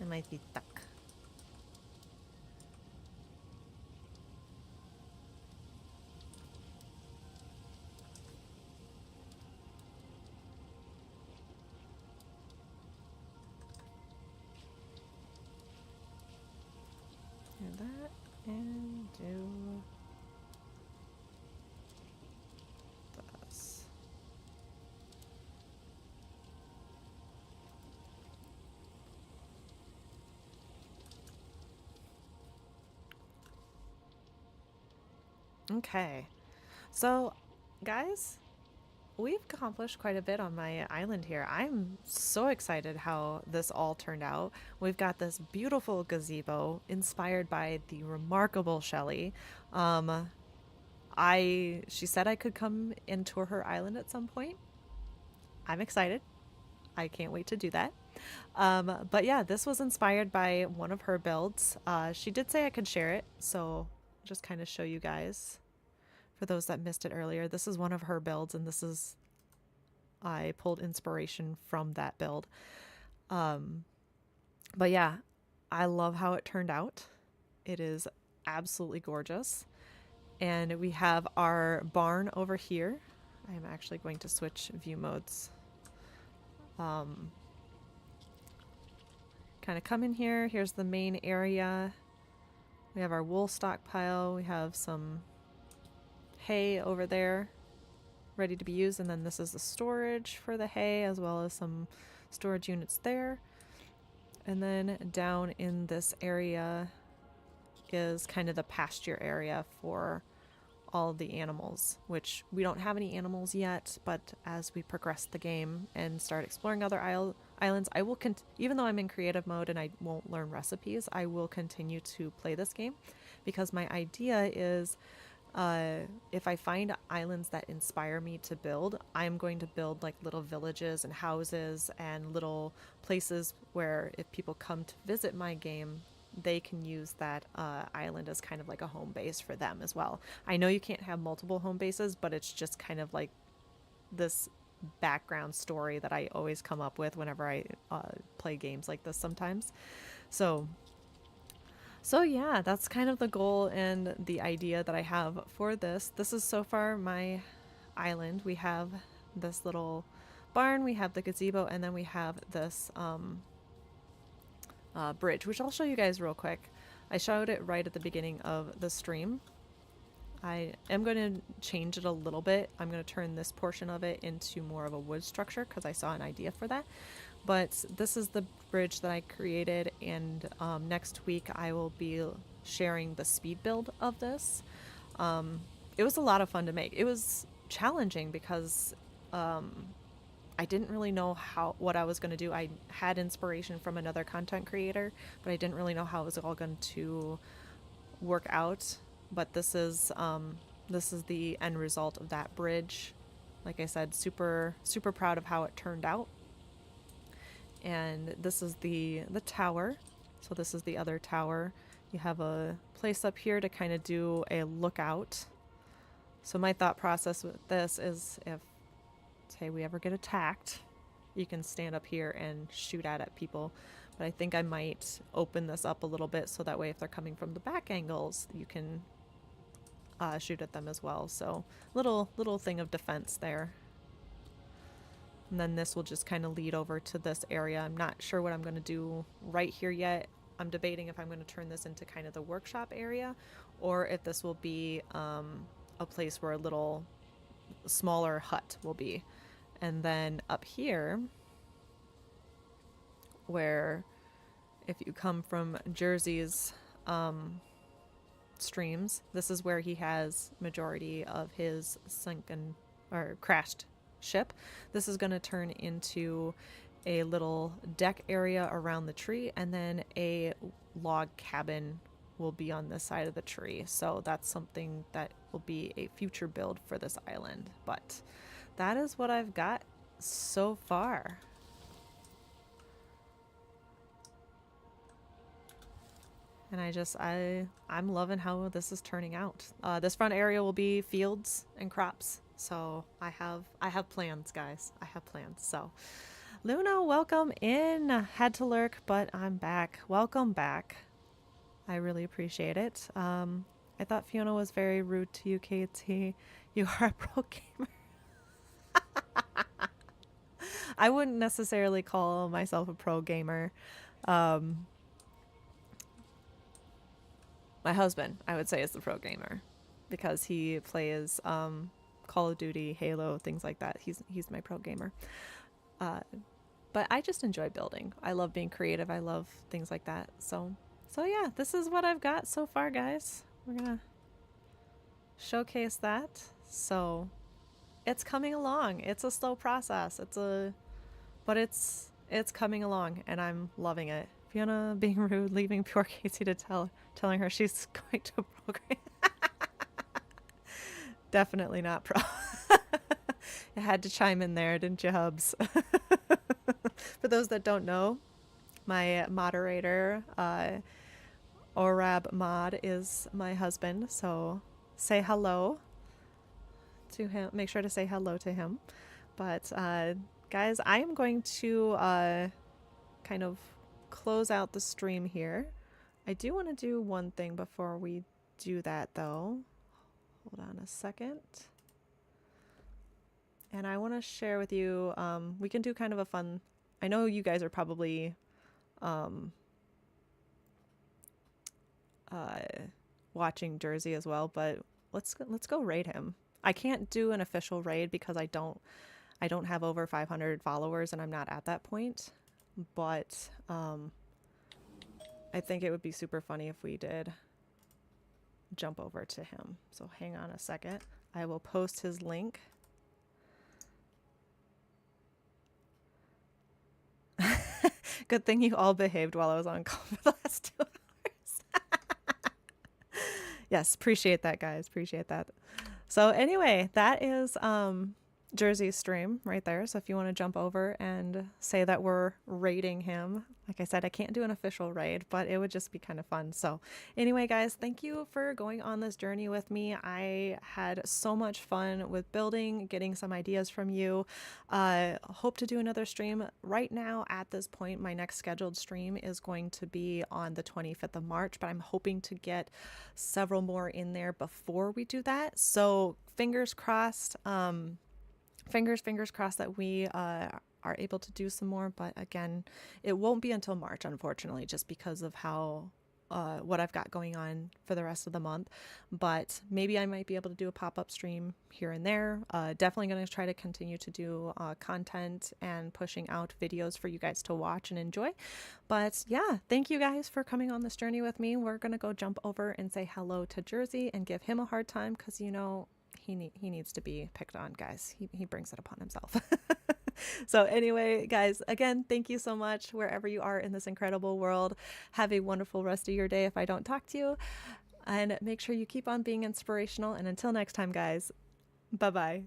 It might be stuck. Do that and do this. Okay, so guys, we've accomplished quite a bit on my island here. I'm so excited how this all turned out. We've got this beautiful gazebo inspired by the remarkable Shelley. She said I could come and tour her island at some point. I'm excited. I can't wait to do that. But yeah, this was inspired by one of her builds. She did say I could share it, so just kind of show you guys. For those that missed it earlier, this is one of her builds, and I pulled inspiration from that build. But yeah, I love how it turned out. It is absolutely gorgeous. And we have our barn over here. I'm actually going to switch view modes. Kind of come in here. Here's the main area. We have our wool stockpile. We have some hay over there ready to be used, and then this is the storage for the hay as well as some storage units there. And then down in this area is kind of the pasture area for all of the animals, which we don't have any animals yet, but as we progress the game and start exploring other islands, I will even though I'm in creative mode and I won't learn recipes, I will continue to play this game because my idea is if I find islands that inspire me to build, I'm going to build like little villages and houses and little places where if people come to visit my game, they can use that island as kind of like a home base for them as well. I know you can't have multiple home bases, but it's just kind of like this background story that I always come up with whenever I play games like this sometimes. So yeah, that's kind of the goal and the idea that I have for this. This is so far my island. We have this little barn, we have the gazebo, and then we have this bridge, which I'll show you guys real quick. I showed it right at the beginning of the stream. I am going to change it a little bit. I'm going to turn this portion of it into more of a wood structure because I saw an idea for that. But this is the bridge that I created, and next week I will be sharing the speed build of this. It was a lot of fun to make. It was challenging because I didn't really know what I was going to do. I had inspiration from another content creator, but I didn't really know how it was all going to work out. But this is the end result of that bridge. Like I said, super proud of how it turned out. And this is the tower. So this is the other tower. You have a place up here to kind of do a lookout. So my thought process with this is, if say we ever get attacked, you can stand up here and shoot at people. But I think I might open this up a little bit so that way if they're coming from the back angles, you can shoot at them as well. So little thing of defense there. And then this will just kind of lead over to this area. I'm not sure what I'm going to do right here yet. I'm debating if I'm going to turn this into kind of the workshop area, or if this will be a place where a little smaller hut will be. And then up here, where if you come from Jersey's streams, this is where he has majority of his sunken or crashed ship. This is going to turn into a little deck area around the tree, and then a log cabin will be on this side of the tree. So that's something that will be a future build for this island. But that is what I've got so far. And I'm loving how this is turning out. This front area will be fields and crops. So I have plans, guys. I have plans. So Luna, welcome in. Had to lurk, but I'm back. Welcome back. I really appreciate it. I thought Fiona was very rude to you, KT. You are a pro gamer. I wouldn't necessarily call myself a pro gamer. My husband, I would say, is the pro gamer because he plays Call of Duty, Halo, things like that. He's my pro gamer. But I just enjoy building. I love being creative. I love things like that. So yeah, this is what I've got so far, guys. We're gonna showcase that. So it's coming along. It's a slow process. But it's coming along, and I'm loving it. Fiona being rude, leaving poor Casey to telling her she's going to program. Definitely not pro. I had to chime in there, didn't you, Hubs? For those that don't know, my moderator, Orab Mod, is my husband. So say hello to him. Make sure to say hello to him. But guys, I am going to kind of close out the stream here. I do want to do one thing before we do that, though. Hold on a second. And I want to share with you, we can do kind of a fun, I know you guys are probably watching Jersey as well, but let's go raid him. I can't do an official raid because I don't have over 500 followers and I'm not at that point. But I think it would be super funny if we did jump over to him. So hang on a second. I will post his link. Good thing you all behaved while I was on call for the last 2 hours. Yes, appreciate that, guys. Appreciate that. So anyway, that is Jersey's stream right there. So if you want to jump over and say that we're raiding him, like I said, I can't do an official raid, but it would just be kind of fun. So anyway, guys, thank you for going on this journey with me. I had so much fun with building, getting some ideas from you. Hope to do another stream. Right now, at this point, my next scheduled stream is going to be on the 25th of March, but I'm hoping to get several more in there before we do that. So fingers crossed. Fingers crossed that we are able to do some more. But again, it won't be until March, unfortunately, just because of how what I've got going on for the rest of the month. But maybe I might be able to do a pop-up stream here and there. Definitely going to try to continue to do content and pushing out videos for you guys to watch and enjoy. But yeah, thank you guys for coming on this journey with me. We're going to go jump over and say hello to Jersey and give him a hard time because, you know, he needs to be picked on, guys. He brings it upon himself. So anyway, guys, again, thank you so much wherever you are in this incredible world. Have a wonderful rest of your day if I don't talk to you. And make sure you keep on being inspirational. And until next time, guys, bye-bye.